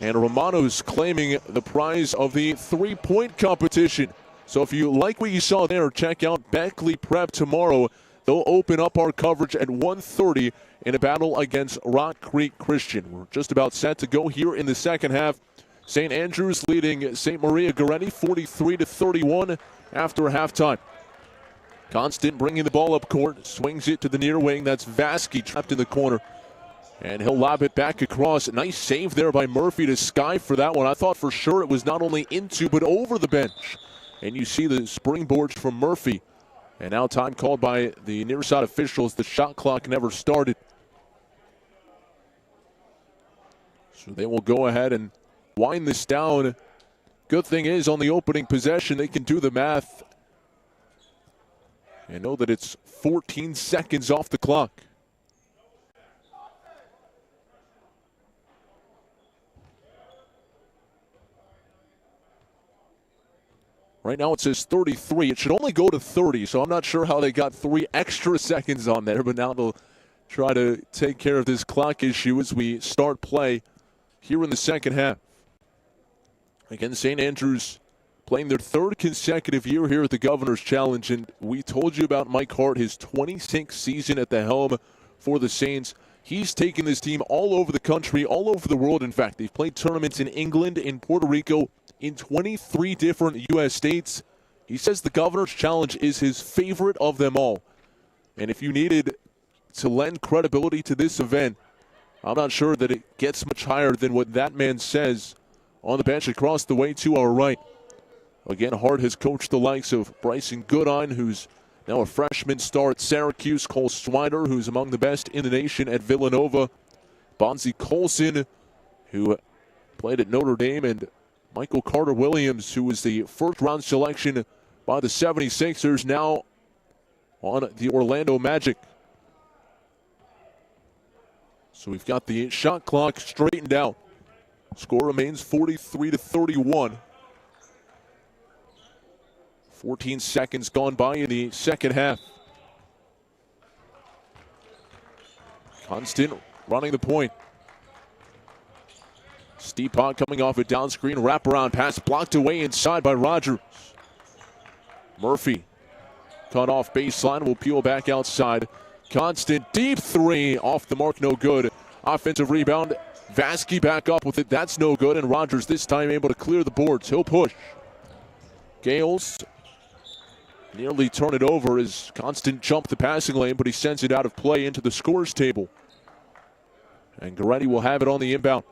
and Romanos claiming the prize of the three-point competition. So if you like what you saw there, check out Beckley Prep tomorrow. They'll open up our coverage at 1:30 in a battle against Rock Creek Christian. We're just about set to go here in the second half. St. Andrews leading St. Maria Goretti 43-31 after halftime. Constant bringing the ball up court, swings it to the near wing. That's Vasky trapped in the corner, and he'll lob it back across. Nice save there by Murphy to Sky for that one. I thought for sure it was not only into but over the bench. And you see the springboards from Murphy. And now time called by the near side officials. The shot clock never started. So they will go ahead and wind this down. Good thing is, on the opening possession, they can do the math and know that it's 14 seconds off the clock. Right now it says 33. It should only go to 30, so I'm not sure how they got 3 extra seconds on there, but now they'll try to take care of this clock issue as we start play here in the second half. Again, St. Andrews playing their third consecutive year here at the Governor's Challenge, and we told you about Mike Hart, his 26th season at the helm for the Saints. He's taken this team all over the country, all over the world. In fact, they've played tournaments in England, in Puerto Rico, in 23 different U.S. states. He says the Governor's Challenge is his favorite of them all. And if you needed to lend credibility to this event, I'm not sure that it gets much higher than what that man says on the bench across the way to our right. Again, Hart has coached the likes of Bryson Goodine, who's now a freshman star at Syracuse, Cole Swider, who's among the best in the nation at Villanova, Bonzi Colson, who played at Notre Dame, and Michael Carter-Williams, who was the first-round selection by the 76ers, now on the Orlando Magic. So we've got the shot clock straightened out. Score remains 43-31. 14 seconds gone by in the second half. Constant running the point. Steepak coming off a down screen, wraparound pass blocked away inside by Rogers. Murphy cut off baseline, will peel back outside. Constant deep three off the mark, no good. Offensive rebound, Vasky back up with it, that's no good, and Rogers this time able to clear the boards. He'll push. Gales nearly turn it over as Constant jumped the passing lane, but he sends it out of play into the scores table. And Goretti will have it on the inbound.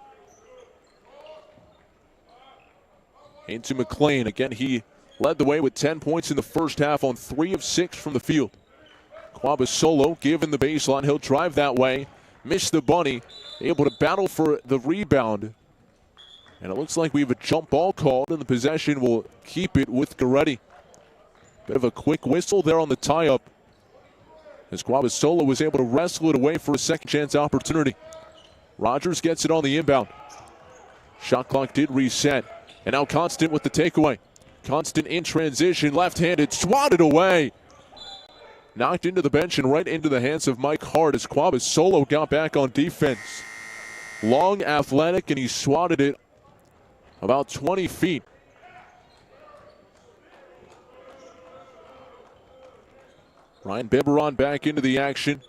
Into McClain. Again, he led the way with 10 points in the first half on 3 of 6 from the field. Kwabasolo given the baseline. He'll drive that way. Missed the bunny. Able to battle for the rebound. And it looks like we have a jump ball called, and the possession will keep it with Goretti. Bit of a quick whistle there on the tie-up, as Kwabasolo was able to wrestle it away for a second chance opportunity. Rogers gets it on the inbound. Shot clock did reset. And now Constant with the takeaway. Constant in transition, left-handed, swatted away. Knocked into the bench and right into the hands of Mike Hart as Kwabasolo got back on defense. Long, athletic, and he swatted it about 20 feet. Ryan Biberon back into the action,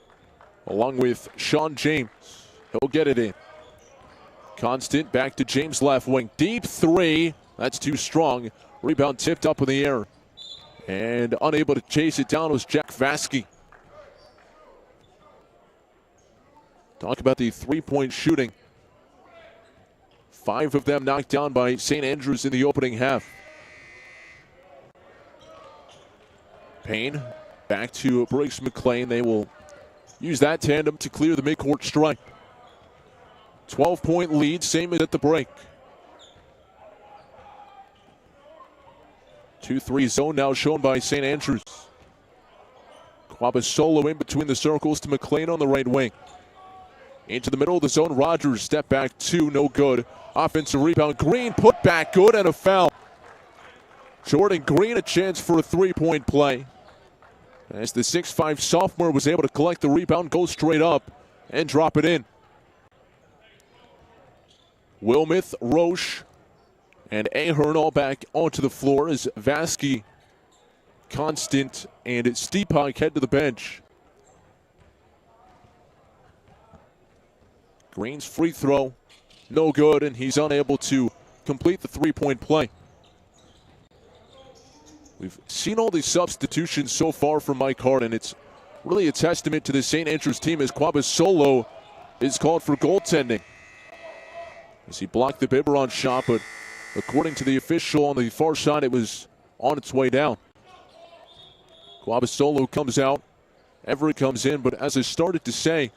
along with Sean James. He'll get it in. Constant back to James left wing. Deep three. That's too strong. Rebound tipped up in the air. And unable to chase it down was Jack Vasky. Talk about the three-point shooting. 5 of them knocked down by St. Andrews in the opening half. Payne back to Briggs McClain. They will use that tandem to clear the midcourt strike. 12-point lead, same as at the break. 2-3 zone now shown by St. Andrews. Kwabasolo in between the circles to McClain on the right wing. Into the middle of the zone, Rogers step back 2, no good. Offensive rebound, Green put back, good, and a foul. Jordan Green a chance for a three-point play, as the 6'5 sophomore was able to collect the rebound, go straight up, and drop it in. Wilmoth, Roche, and Ahern all back onto the floor as Vasky, Constant, and Steepak head to the bench. Green's free throw, no good, and he's unable to complete the three-point play. We've seen all these substitutions so far from Mike Hart, and it's really a testament to the St. Andrews team as Kwabasolo is called for goaltending. As he blocked the Biberon shot, but according to the official on the far side, it was on its way down. Kwabasolo comes out, Everett comes in, but as I started to say,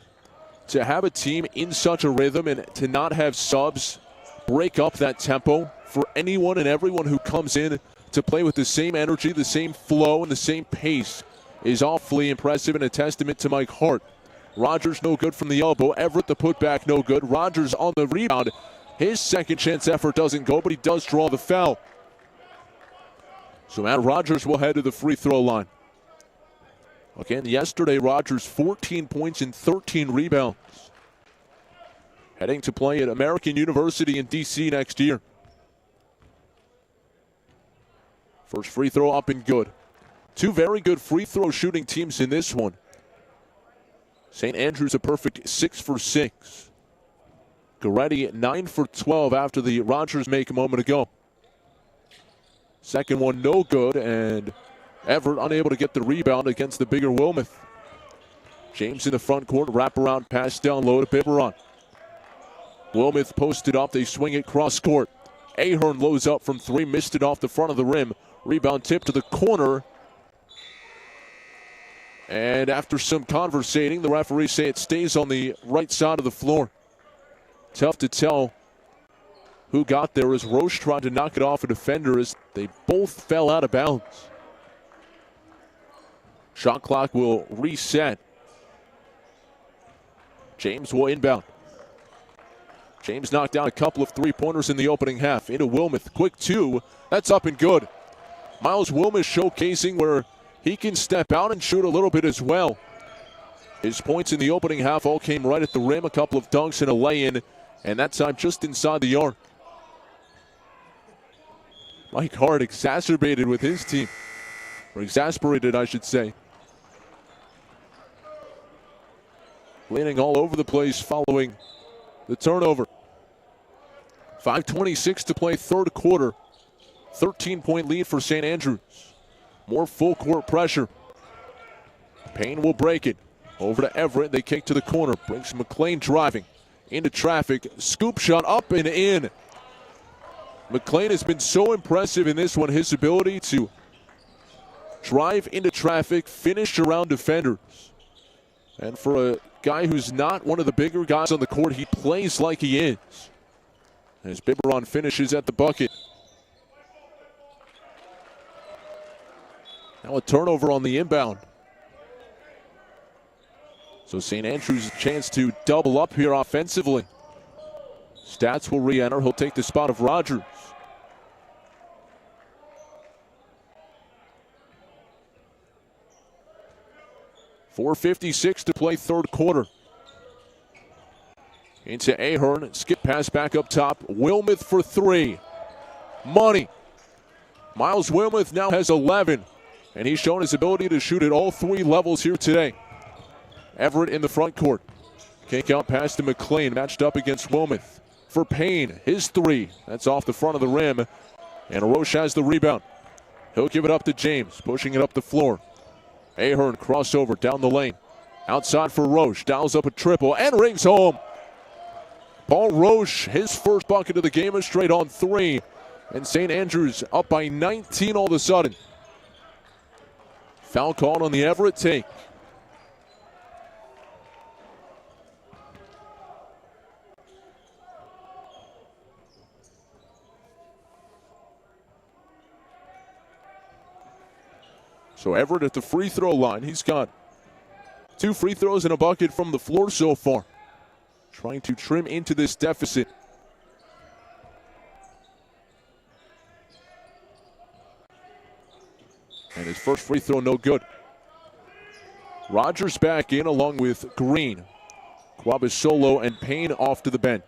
to have a team in such a rhythm and to not have subs break up that tempo for anyone and everyone who comes in to play with the same energy, the same flow, and the same pace is awfully impressive and a testament to Mike Hart. Rogers no good from the elbow. Everett the putback no good. Rogers on the rebound. His second chance effort doesn't go, but he does draw the foul. So Matt Rogers will head to the free throw line. Again, yesterday Rogers 14 points and 13 rebounds. Heading to play at American University in D.C. next year. First free throw up and good. 2 very good free throw shooting teams in this one. St. Andrews a perfect 6 for 6. Goretti 9 for 12 after the Rogers make a moment ago. Second one no good, and Everett unable to get the rebound against the bigger Wilmoth. James in the front court, wraparound pass down low to Biberon. Wilmoth posted up, they swing it cross court. Ahern lows up from three, missed it off the front of the rim. Rebound tip to the corner. And after some conversating, the referees say it stays on the right side of the floor. Tough to tell who got there as Roche tried to knock it off a defender as they both fell out of bounds. Shot clock will reset. James will inbound. James knocked down a couple of three-pointers in the opening half. Into Wilmoth, quick two. That's up and good. Miles Wilmoth showcasing where he can step out and shoot a little bit as well. His points in the opening half all came right at the rim. A couple of dunks and a lay-in, and that time just inside the arc. Mike Hart exacerbated with his team. Or exasperated, I should say. Leaning all over the place following the turnover. 5:26 to play third quarter. 13-point lead for St. Andrews. More full court pressure. Payne will break it. Over to Everett. They kick to the corner. Brings McLean driving into traffic. Scoop shot up and in. McLean has been so impressive in this one. His ability to drive into traffic, finish around defenders. And for a guy who's not one of the bigger guys on the court, he plays like he is. As Biberon finishes at the bucket. Now a turnover on the inbound. So St. Andrews' a chance to double up here offensively. Stats will re-enter. He'll take the spot of Rogers. .456 to play third quarter. Into Ahern. Skip pass back up top. Wilmoth for three. Money. Miles Wilmoth now has 11. And he's shown his ability to shoot at all three levels here today. Everett in the front court. Kick out pass to McLean. Matched up against Wilmoth. For Payne. His three. That's off the front of the rim. And Roche has the rebound. He'll give it up to James. Pushing it up the floor. Ahern crossover down the lane. Outside for Roche. Dials up a triple and rings home. Paul Roche, his first bucket of the game, is straight on three. And St. Andrews up by 19 all of a sudden. Foul called on the Everett take. So Everett at the free throw line. He's got 2 free throws and a bucket from the floor so far. Trying to trim into this deficit. And his first free throw no good. Rogers back in along with Green. Quabasolo and Payne off to the bench.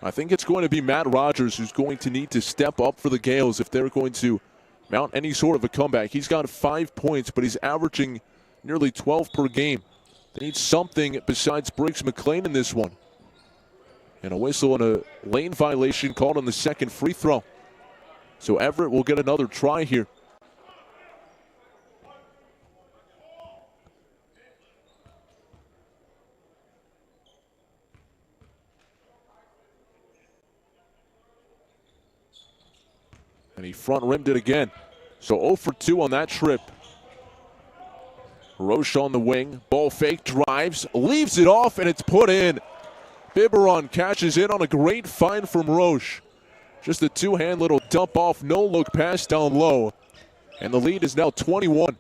I think it's going to be Matt Rogers who's going to need to step up for the Gales if they're going to mount any sort of a comeback. He's got 5 points, but he's averaging nearly 12 per game. They need something besides Briggs McLean in this one. And a whistle and a lane violation called on the second free throw. So Everett will get another try here. And he front rimmed it again. So 0 for 2 on that trip. Roche on the wing. Ball fake, drives, leaves it off, and it's put in. Biberon catches in on a great find from Roche. Just a two-hand little dump off, no-look pass down low. And the lead is now 21.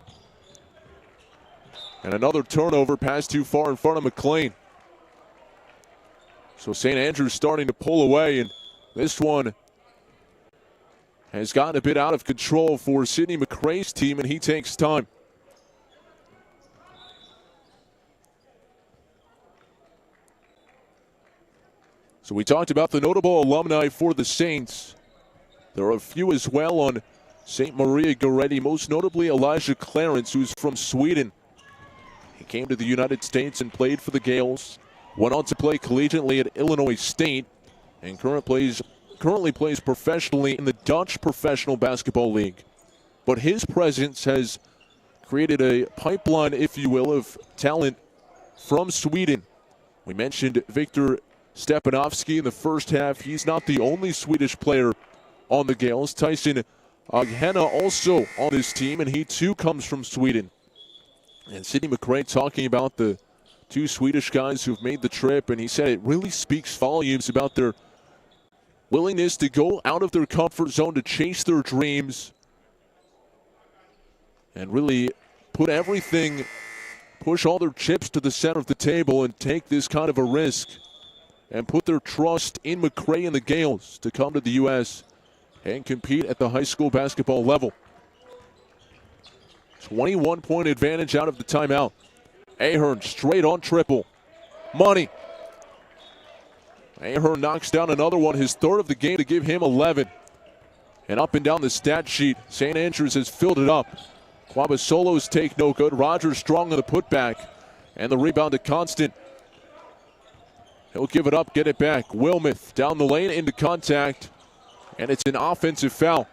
And another turnover, pass too far in front of McLean. So St. Andrews starting to pull away, and this one has gotten a bit out of control for Sidney McRae's team, and he takes time. So we talked about the notable alumni for the Saints. There are a few as well on St. Maria Goretti, most notably Elijah Clarence, who's from Sweden. He came to the United States and played for the Gales. Went on to play collegiately at Illinois State and currently plays professionally in the Dutch Professional Basketball League. But his presence has created a pipeline, if you will, of talent from Sweden. We mentioned Victor Stepanovsky in the first half. He's not the only Swedish player on the Gales. Tyson Aghenna also on this team, and he too comes from Sweden. And Sidney McRae talking about the two Swedish guys who've made the trip, and he said it really speaks volumes about their willingness to go out of their comfort zone to chase their dreams and really put everything, push all their chips to the center of the table and take this kind of a risk and put their trust in McRae and the Gales to come to the U.S. and compete at the high school basketball level. 21-point advantage out of the timeout. Ahern straight on triple. Money. Ahern knocks down another one, his third of the game, to give him 11. And up and down the stat sheet, St. Andrews has filled it up. Quabasolo's take no good. Rogers strong on the putback. And the rebound to Constant. He'll give it up, get it back. Wilmoth down the lane into contact. And it's an offensive foul.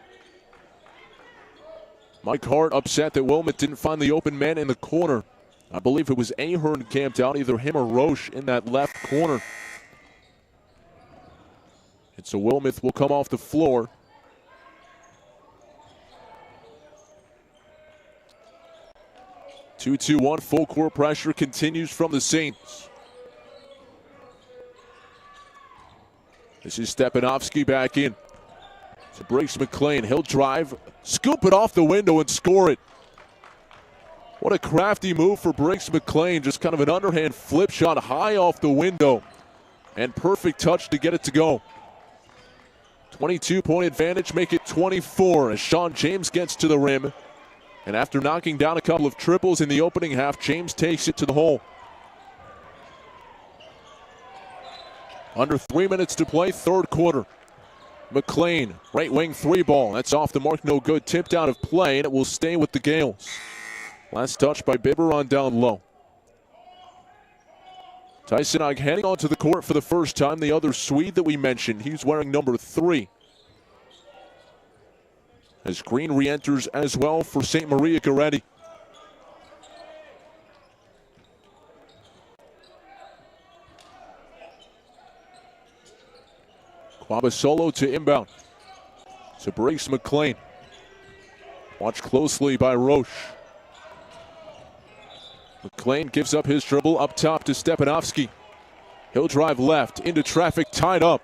Mike Hart upset that Wilmoth didn't find the open man in the corner. I believe it was Ahern camped out, either him or Roche in that left corner. And so Wilmoth will come off the floor. Two-2-1, full court pressure continues from the Saints. This is Stepanovsky back in. To Briggs McLean, he'll drive, scoop it off the window and score it. What a crafty move for Briggs McLean, just kind of an underhand flip shot high off the window. And perfect touch to get it to go. 22-point advantage, make it 24 as Sean James gets to the rim. And after knocking down a couple of triples in the opening half, James takes it to the hole. Under 3 minutes to play, third quarter. McLean, right wing three ball. That's off the mark, no good. Tipped out of play, and it will stay with the Gales. Last touch by Biberon down low. Tyson Ogg heading onto the court for the first time. The other Swede that we mentioned, he's wearing number 3. As Green re-enters as well for St. Maria Goretti. Quabasolo to inbound. To Briggs McLean. Watched closely by Roche. McLean gives up his dribble up top to Stepanovsky. He'll drive left into traffic, tied up.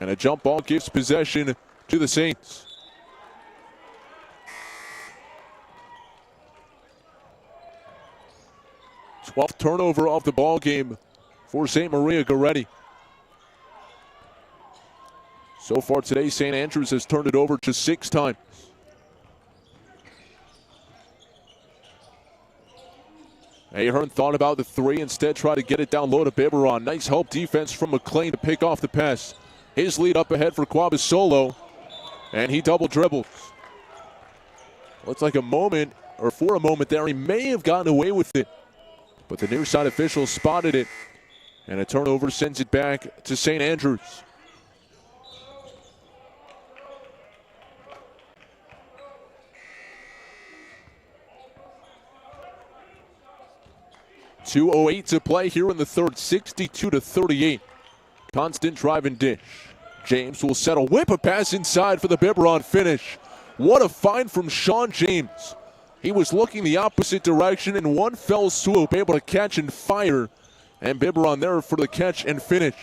And a jump ball gives possession to the Saints. Twelfth turnover of the ball game for St. Maria Goretti. So far today, St. Andrews has turned it over just 6 times. Ahern thought about the 3, instead tried to get it down low to Biberon. Nice help defense from McLean to pick off the pass. His lead up ahead for Quabasolo, and he double dribbles. Looks like a moment, or for a moment there, he may have gotten away with it. But the near side official spotted it, and a turnover sends it back to St. Andrews. .208 to play here in the third, 62-38. Constant drive and dish. James will settle, whip a pass inside for the Biberon finish. What a find from Sean James. He was looking the opposite direction in one fell swoop, able to catch and fire. And Biberon there for the catch and finish.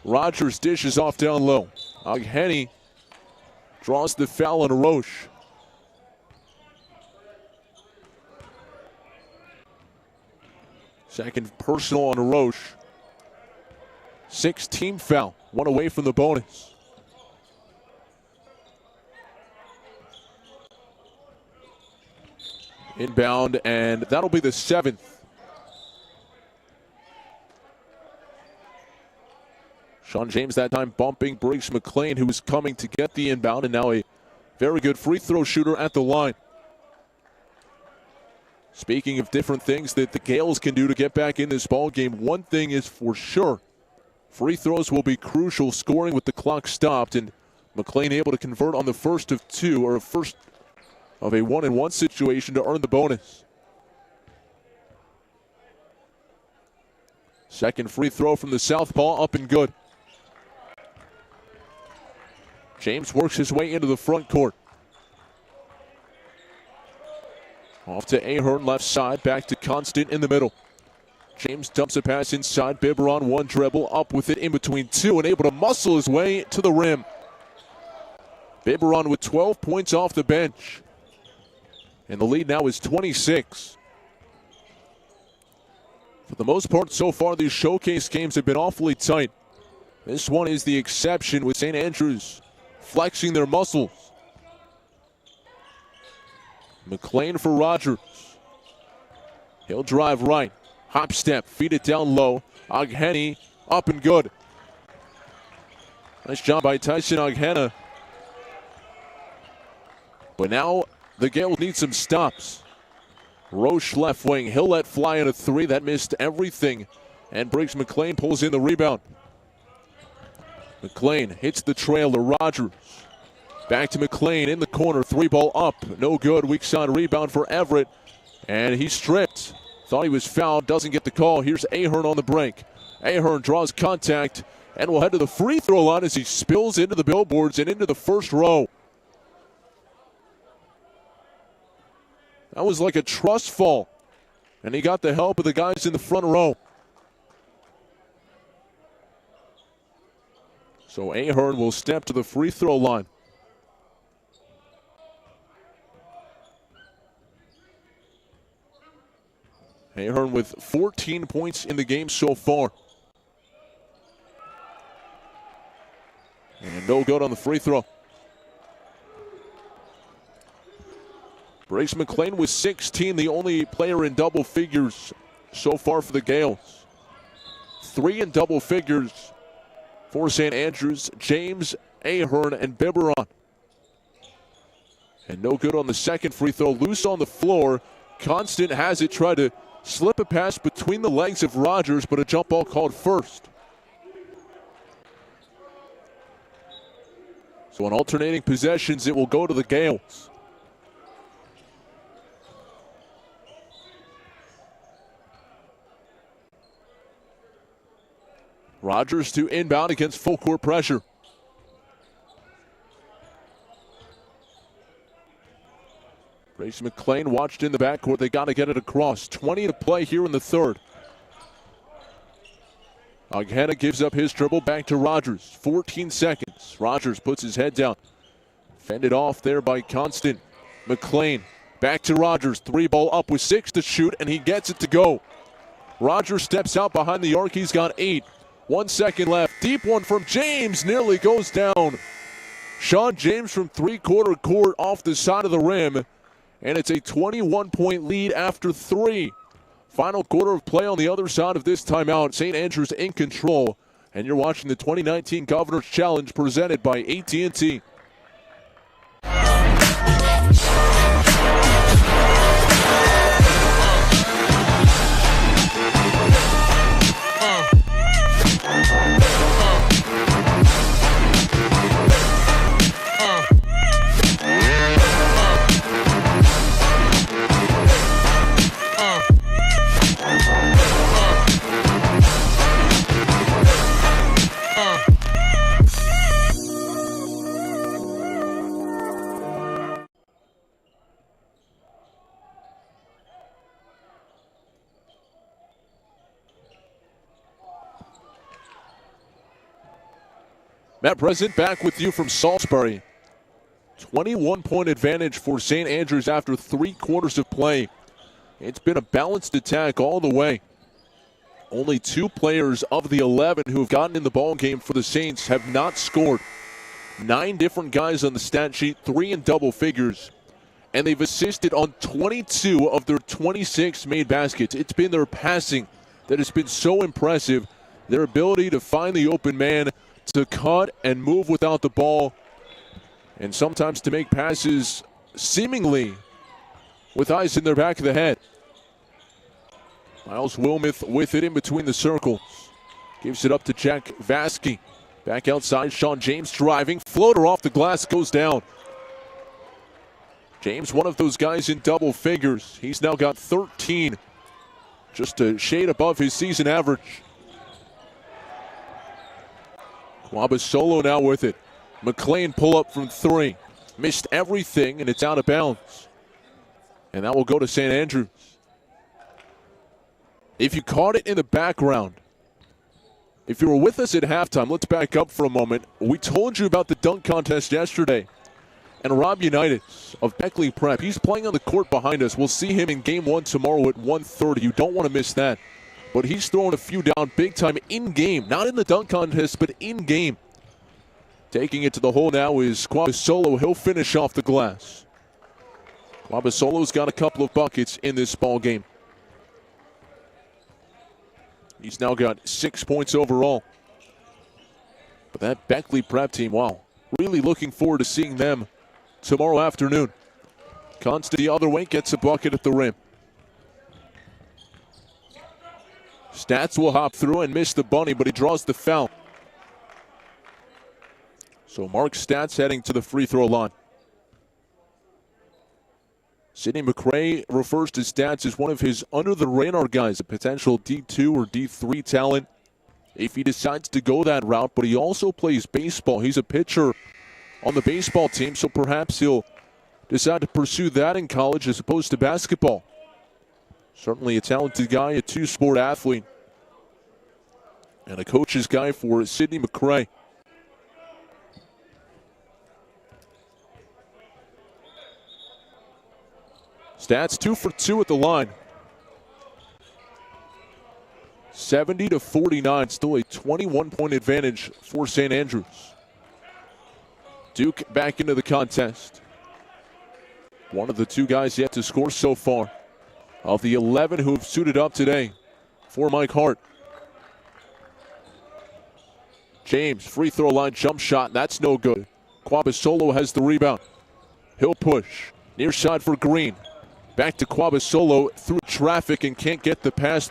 Rogers dishes off down low. Oghenny draws the foul on Roche. Second personal on Roche. 6th team foul, 1 away from the bonus. Inbound, and that'll be the 7th. Sean James that time bumping Briggs McLean, who was coming to get the inbound, and now a very good free throw shooter at the line. Speaking of different things that the Gales can do to get back in this ball game, one thing is for sure. Free throws will be crucial, scoring with the clock stopped, and McLean able to convert on the first of 2, or first of a 1-and-1 situation to earn the bonus. Second free throw from the southpaw, up and good. James works his way into the front court. Off to Ahern, left side, back to Constant in the middle. James dumps a pass inside, Biberon one dribble, up with it in between two, and able to muscle his way to the rim. Biberon with 12 points off the bench. And the lead now is 26. For the most part so far, these showcase games have been awfully tight. This one is the exception, with St. Andrews flexing their muscles. McLean for Rogers. He'll drive right. Hop step, feed it down low. Oghene up and good. Nice job by Tyson Oghene. But now the Gales need some stops. Roche left wing. He'll let fly in a three. That missed everything. And Briggs McLean pulls in the rebound. McLean hits the trail to Rogers. Back to McLean in the corner. Three ball up. No good. Weak side rebound for Everett. And he's stripped. Thought he was fouled. Doesn't get the call. Here's Ahern on the break. Ahern draws contact and will head to the free throw line as he spills into the billboards and into the first row. That was like a trust fall. And he got the help of the guys in the front row. So Ahern will step to the free throw line. Ahern with 14 points in the game so far. And no good on the free throw. Briggs McLean with 16, the only player in double figures so far for the Gales. 3 in double figures for St. Andrews, James, Ahern, and Biberon. And no good on the second free throw. Loose on the floor. Constant has it, tried to slip a pass between the legs of Rogers, but a jump ball called first. So on alternating possessions, it will go to the Gales. Rogers to inbound against full court pressure. Briggs McLean watched in the backcourt. They got to get it across. 20 to play here in the third. Oghene gives up his dribble back to Rogers. 14 seconds. Rogers puts his head down. Fended off there by Constant. McLean back to Rogers. Three ball up with 6 to shoot, and he gets it to go. Rogers steps out behind the arc. He's got 8. 1 second left. Deep one from James. Nearly goes down. Sean James from three-quarter court off the side of the rim. And it's a 21-point lead after 3. Final quarter of play on the other side of this timeout. St. Andrews in control. And you're watching the 2019 Governor's Challenge presented by AT&T. Matt Present back with you from Salisbury. 21-point advantage for St. Andrews after 3 quarters of play. It's been a balanced attack all the way. Only 2 players of the 11 who have gotten in the ball game for the Saints have not scored. 9 different guys on the stat sheet, 3 in double figures. And they've assisted on 22 of their 26 made baskets. It's been their passing that has been so impressive. Their ability to find the open man, to cut and move without the ball, and sometimes to make passes seemingly with eyes in their back of the head. Miles Wilmuth with it in between the circles. Gives it up to Jack Vasky. Back outside, Sean James driving. Floater off the glass, goes down. James, one of those guys in double figures. He's now got 13, just a shade above his season average. Solo now with it. McLean pull up from 3. Missed everything, and it's out of bounds. And that will go to St. Andrews. If you caught it in the background, if you were with us at halftime, let's back up for a moment. We told you about the dunk contest yesterday. And Rob Unitas of Beckley Prep, he's playing on the court behind us. We'll see him in game 1 tomorrow at 1:30. You don't want to miss that. But he's throwing a few down big time in game. Not in the dunk contest, but in game. Taking it to the hole now is Solo. He'll finish off the glass. Solo's got a couple of buckets in this ball game. He's now got 6 points overall. But that Beckley Prep team, wow, really looking forward to seeing them tomorrow afternoon. Consta the other way, gets a bucket at the rim. Stats will hop through and miss the bunny, but he draws the foul. So Mark Stats heading to the free throw line. Sidney McRae refers to Stats as one of his under-the-radar guys, a potential D2 or D3 talent if he decides to go that route, but he also plays baseball. He's a pitcher on the baseball team, so perhaps he'll decide to pursue that in college as opposed to basketball. Certainly a talented guy, a two-sport athlete, and a coach's guy for Sidney McRae. Stats 2 for 2 at the line. 70-49, still a 21-point advantage for St. Andrews. Duke back into the contest. One of the two guys yet to score so far of the 11 who have suited up today for Mike Hart. James, free throw line jump shot, that's no good. Solo has the rebound. He'll push, near side for Green. Back to Solo through traffic and can't get the pass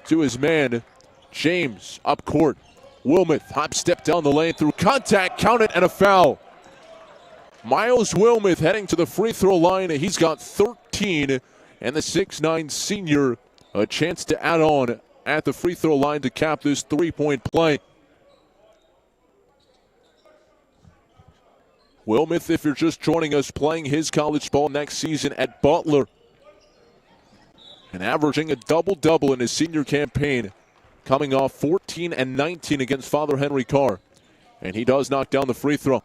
to his man. James up court. Wilmoth hop step down the lane through contact, count it, and a foul. Miles Wilmoth heading to the free throw line. He's got 13, and the 6'9 senior a chance to add on at the free throw line to cap this three-point play. Wilmoth, if you're just joining us, playing his college ball next season at Butler. And averaging a double-double in his senior campaign, coming off 14 and 19 against Father Henry Carr. And he does knock down the free throw.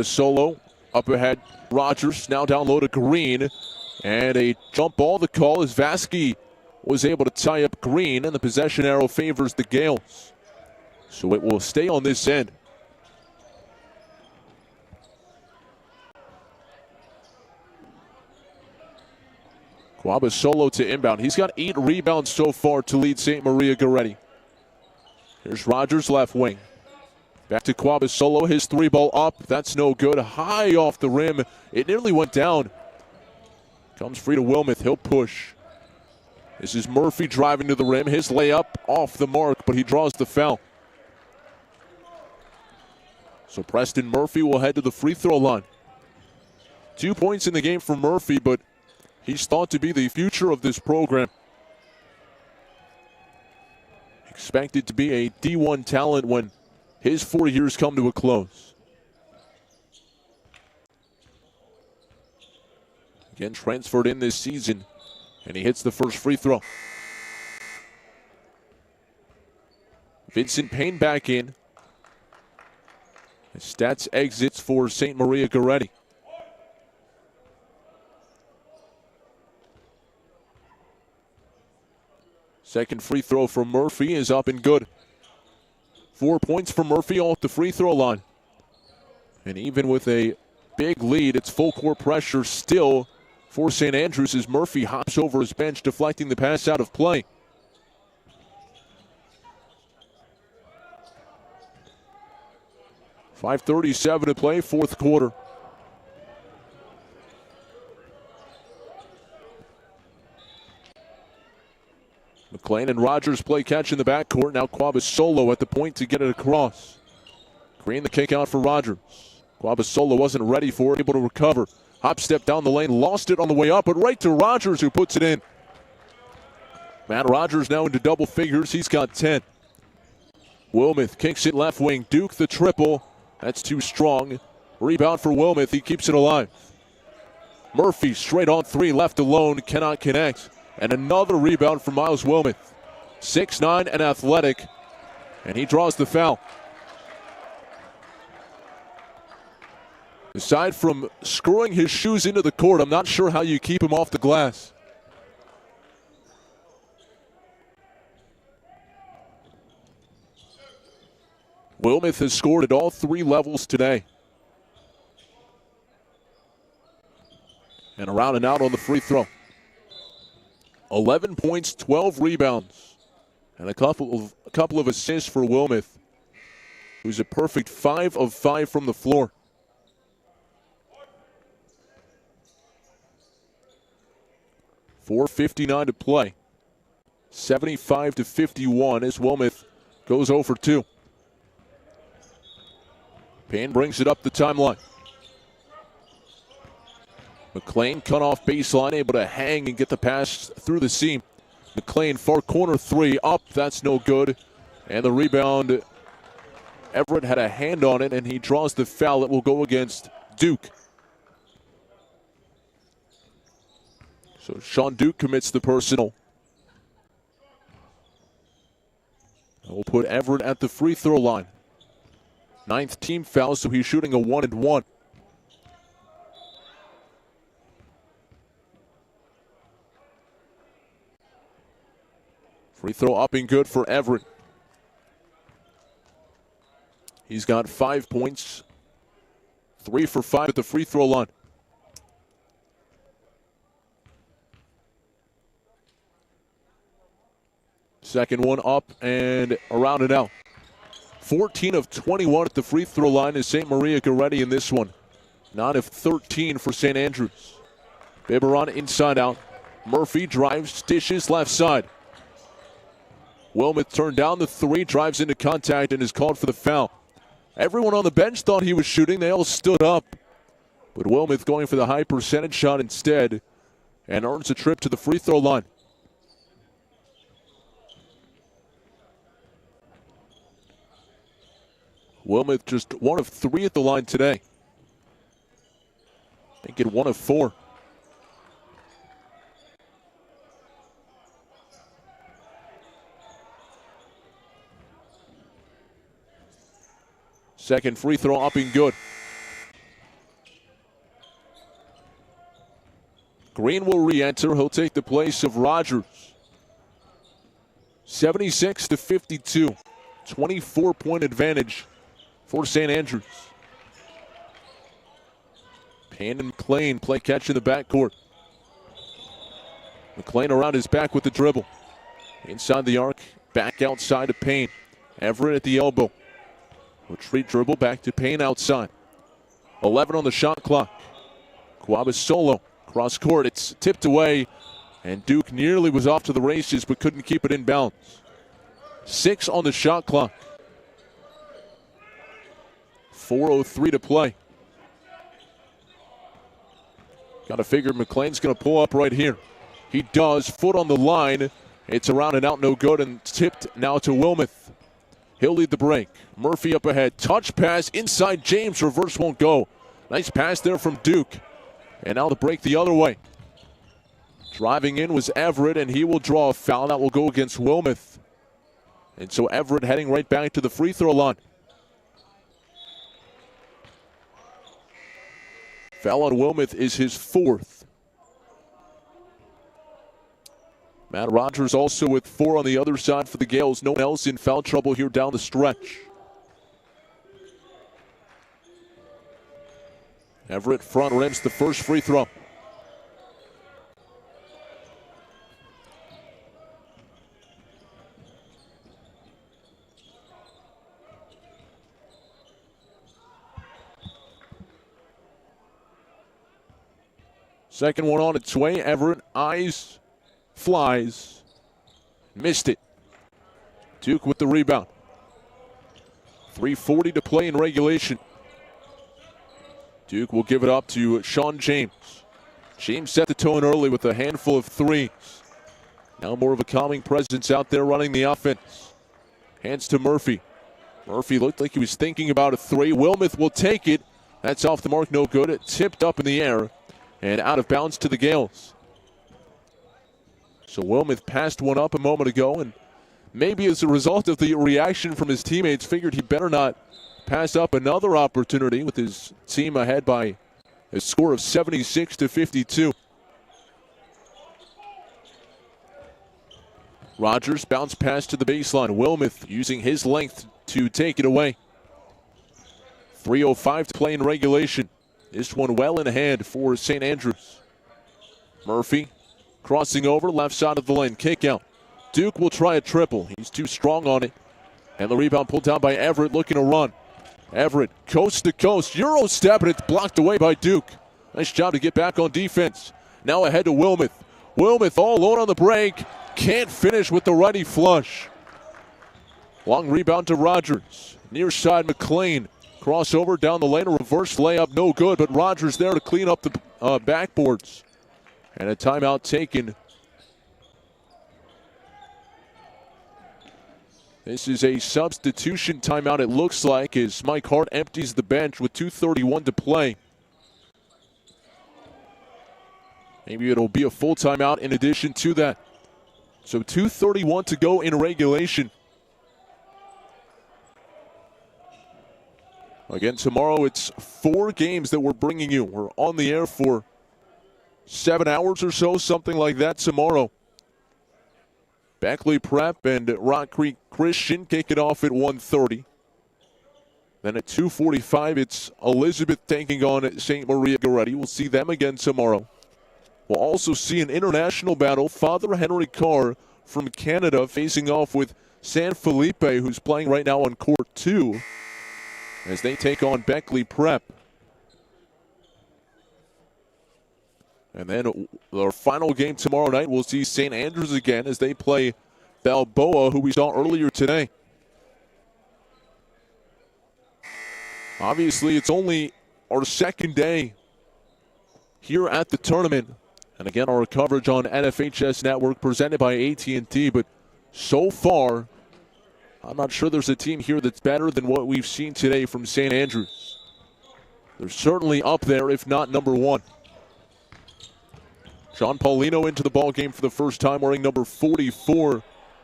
Solo up ahead. Rogers now down low to Green. And a jump ball. The call is Vasky was able to tie up Green, and the possession arrow favors the Gales. So it will stay on this end. Solo to inbound. He's got 8 rebounds so far to lead St. Maria Goretti. Here's Rogers left wing. Back to Solo. His three ball up. That's no good. High off the rim. It nearly went down. Comes free to Wilmoth. He'll push. This is Murphy driving to the rim. His layup off the mark, but he draws the foul. So Preston Murphy will head to the free throw line. 2 points in the game for Murphy, but he's thought to be the future of this program. Expected to be a D1 talent when his 4 years come to a close. Again, transferred in this season, and he hits the first free throw. Vincent Payne back in. His Stats exits for St. Maria Goretti. Second free throw from Murphy is up and good. 4 points for Murphy off the free throw line. And even with a big lead, it's full court pressure still for St. Andrews as Murphy hops over his bench, deflecting the pass out of play. .537 to play, fourth quarter. McLean and Rogers play catch in the backcourt. Now Quabasolo at the point to get it across. Green the kick out for Rogers. Quabasolo wasn't ready for it, able to recover. Hop step down the lane, lost it on the way up, but right to Rogers who puts it in. Matt Rogers now into double figures. He's got 10. Wilmoth kicks it left wing. Duke the triple. That's too strong. Rebound for Wilmoth. He keeps it alive. Murphy straight on three, left alone, cannot connect. And another rebound for Miles Wilmoth. 6'9" and athletic. And he draws the foul. Aside from screwing his shoes into the court, I'm not sure how you keep him off the glass. Wilmoth has scored at all three levels today. And around and out on the free throw. 11 points, 12 rebounds, and a couple of assists for Wilmoth, who's a perfect 5 of 5 from the floor. .4:59 to play. 75-51 as Wilmoth goes 0 for 2. Payne brings it up the timeline. McLean cut off baseline, able to hang and get the pass through the seam. McLean far corner three, up, that's no good. And the rebound, Everett had a hand on it and he draws the foul. It will go against Duke. So Sean Duke commits the personal. We'll put Everett at the free throw line. 9th team foul, so he's shooting a 1-and-1. Free throw up and good for Everett. He's got 5 points. 3 for 5 at the free throw line. Second one up and around and out. 14 of 21 at the free throw line is St. Maria Goretti in this one. 9 of 13 for St. Andrews. Biberon inside out. Murphy drives, dishes left side. Wilmoth turned down the three, drives into contact, and is called for the foul. Everyone on the bench thought he was shooting. They all stood up. But Wilmoth going for the high percentage shot instead and earns a trip to the free throw line. Wilmoth just 1 of 3 at the line today. Make it 1 of 4. Second free throw up and good. Green will re-enter. He'll take the place of Rogers. 76-52. 24-point advantage for St. Andrews. Payne and McLean play catch in the backcourt. McLean around his back with the dribble. Inside the arc, back outside to Payne. Everett at the elbow. Retreat dribble back to Payne outside. 11 on the shot clock. Quabasolo cross court. It's tipped away, and Duke nearly was off to the races but couldn't keep it in bounds. 6 on the shot clock. 4:03 to play. Got to figure McLean's going to pull up right here. He does. Foot on the line. It's around and out, no good, and tipped now to Wilmoth. He'll lead the break. Murphy up ahead. Touch pass inside James. Reverse won't go. Nice pass there from Duke. And now the break the other way. Driving in was Everett, and he will draw a foul. That will go against Wilmoth. And so Everett heading right back to the free throw line. Foul on Wilmoth is his 4th. Matt Rogers also with 4 on the other side for the Gales. No one else in foul trouble here down the stretch. Everett front rims the first free throw. Second one on its way. Everett eyes, flies, Missed it. Duke with the rebound. 3:40 to play in regulation. Duke will give it up to Sean James. James set the tone early with a handful of threes. Now more of a calming presence out there running the offense. Hands to Murphy. Murphy looked like he was thinking about a three. Wilmoth will take it. That's off the mark, no good. It tipped up in the air and out of bounds to the Gales. So Wilmoth passed one up a moment ago, and maybe as a result of the reaction from his teammates, figured he better not pass up another opportunity with his team ahead by a score of 76-52. Rogers bounce pass to the baseline. Wilmoth using his length to take it away. 3:05 to play in regulation. This one well in hand for St. Andrews. Murphy crossing over, left side of the lane, kick out. Duke will try a triple. He's too strong on it. And the rebound pulled down by Everett, looking to run. Everett, coast to coast, Euro step, and it's blocked away by Duke. Nice job to get back on defense. Now ahead to Wilmoth. Wilmoth all alone on the break. Can't finish with the righty flush. Long rebound to Rogers. Near side McLean. Crossover down the lane, a reverse layup, no good, but Rogers there to clean up the backboards. And a timeout taken. This is a substitution timeout, it looks like, as Mike Hart empties the bench with 2:31 to play. Maybe it'll be a full timeout in addition to that. So 2:31 to go in regulation. Again, tomorrow it's 4 games that we're bringing you. We're on the air for 7 hours or so, something like that tomorrow. Beckley Prep and Rock Creek Christian kick it off at 1:30. Then at 2:45, it's Elizabeth taking on St. Maria Goretti. We'll see them again tomorrow. We'll also see an international battle. Father Henry Carr from Canada facing off with San Felipe, who's playing right now on court 2, as they take on Beckley Prep. And then our final game tomorrow night, we'll see St. Andrews again as they play Balboa, who we saw earlier today. Obviously, it's only our second day here at the tournament. And again, our coverage on NFHS Network presented by AT&T. But so far, I'm not sure there's a team here that's better than what we've seen today from St. Andrews. They're certainly up there, if not number 1. John Paulino into the ball game for the first time, wearing number 44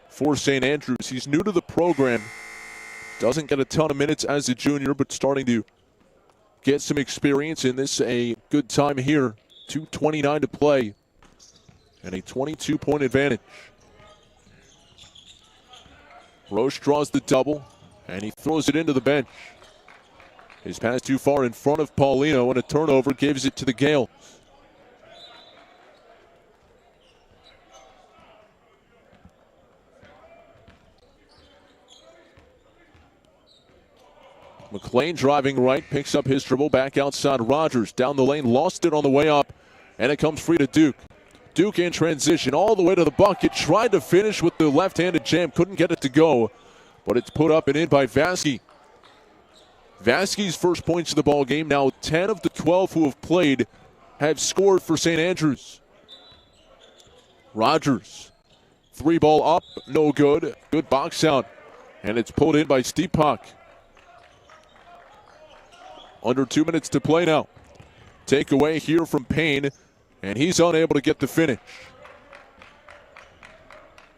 for St. Andrews. He's new to the program. Doesn't get a ton of minutes as a junior, but starting to get some experience in this. A good time here. 2:29 to play. And a 22-point advantage. Roche draws the double, and he throws it into the bench. His pass too far in front of Paulino, and a turnover gives it to the Gales. McLean driving right, picks up his dribble, back outside Rogers. Down the lane, lost it on the way up, and it comes free to Duke. Duke in transition all the way to the bucket. Tried to finish with the left-handed jam, couldn't get it to go, but it's put up and in by Vasky. Vasky's first points of the ball game. Now 10 of the 12 who have played have scored for St. Andrews. Rogers, 3-ball up, no good. Good box out, and it's pulled in by Steepak. Under 2 minutes to play now. Takeaway here from Payne, and he's unable to get the finish.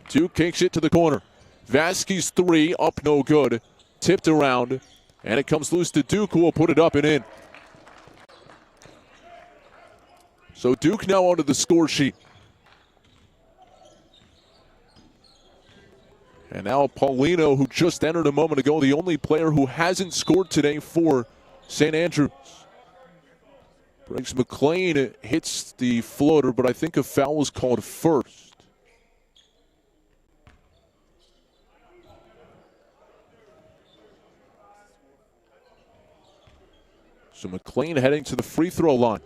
Duke kicks it to the corner. Vasky's 3, up no good. Tipped around, and it comes loose to Duke, who will put it up and in. So Duke now onto the score sheet. And now Paulino, who just entered a moment ago, the only player who hasn't scored today for St. Andrews. Briggs McLean hits the floater, but I think a foul was called first. So McLean heading to the free throw line.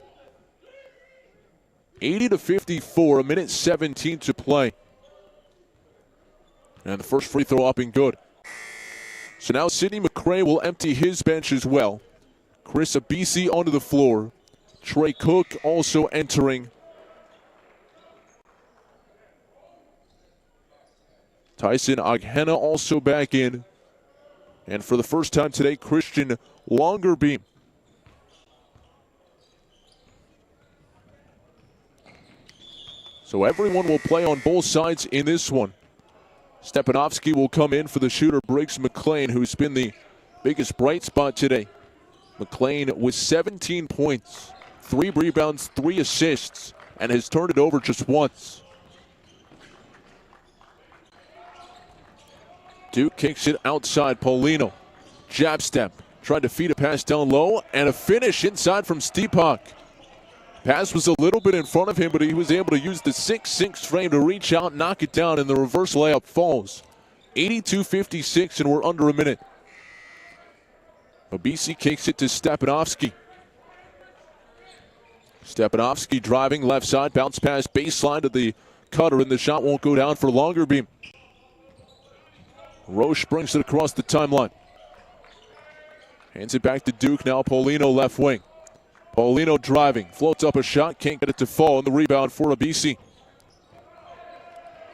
80-54, a minute 17 to play. And the first free throw up and good. So now Sidney McCray will empty his bench as well. Chris Abisi onto the floor. Trey Cook also entering. Tyson Aghena also back in. And for the first time today, Christian Longerbeam. So everyone will play on both sides in this one. Stepanovsky will come in for the shooter Briggs McLean, who's been the biggest bright spot today. McLean with 17 points, 3 rebounds, 3 assists, and has turned it over just once. Duke kicks it outside. Paulino, jab step, tried to feed a pass down low, and a finish inside from Stepak. Pass was a little bit in front of him, but he was able to use the 6'6" frame to reach out, knock it down, and the reverse layup falls. 82-56, and we're under a minute. Abisi kicks it to Stepanovsky. Stepanovsky driving left side, bounce pass baseline to the cutter, and the shot won't go down for Longerbeam. Roche brings it across the timeline. Hands it back to Duke now. Paulino left wing. Paulino driving, floats up a shot, can't get it to fall, and the rebound for Abisi.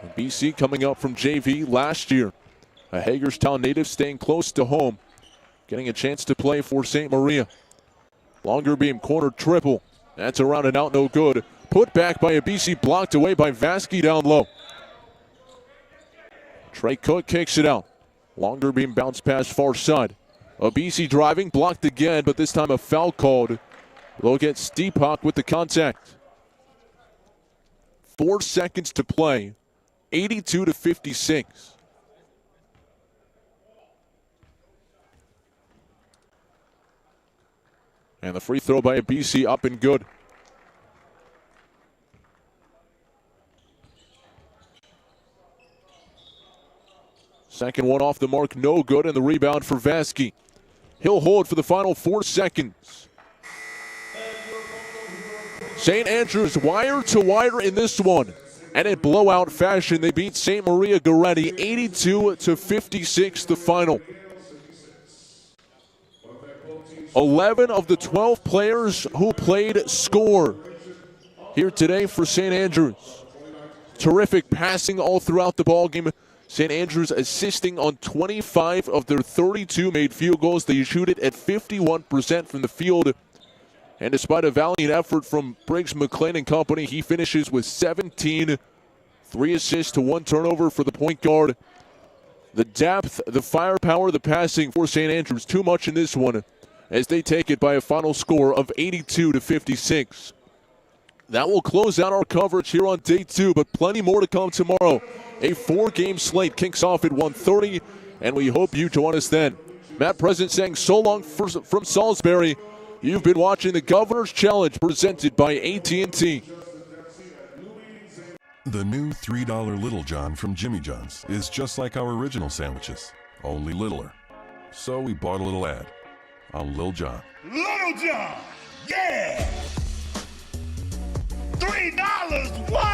Abisi coming up from JV last year. A Hagerstown native staying close to home, getting a chance to play for St. Maria. Longerbeam corner triple. That's around and out, no good. Put back by Abisi, blocked away by Vasky down low. Trey Cook kicks it out. Longerbeam bounce pass far side. Abisi driving, blocked again, but this time a foul called. Look at Stepak with the contact. 4 seconds to play. 82-56. And the free throw by Abisi up and good. Second one off the mark, no good, and the rebound for Vasky. He'll hold for the final 4 seconds. St. Andrews wire to wire in this one. And in blowout fashion, they beat St. Maria Goretti 82-56 the final. 11 of the 12 players who played score here today for St. Andrews. Terrific passing all throughout the ballgame. St. Andrews assisting on 25 of their 32 made field goals. They shoot it at 51% from the field. And despite a valiant effort from Briggs McLean and company, he finishes with 17, 3 assists to 1 turnover for the point guard. The depth, the firepower, the passing for St. Andrews, too much in this one as they take it by a final score of 82-56. That will close out our coverage here on day 2, but plenty more to come tomorrow. A 4-game slate kicks off at 1:30, and we hope you join us then. Matt President saying so long from Salisbury. You've been watching the Governor's Challenge presented by AT&T. The new $3 Little John from Jimmy John's is just like our original sandwiches, only littler. So we bought a little ad on Lil John. Little John, yeah! $3, what?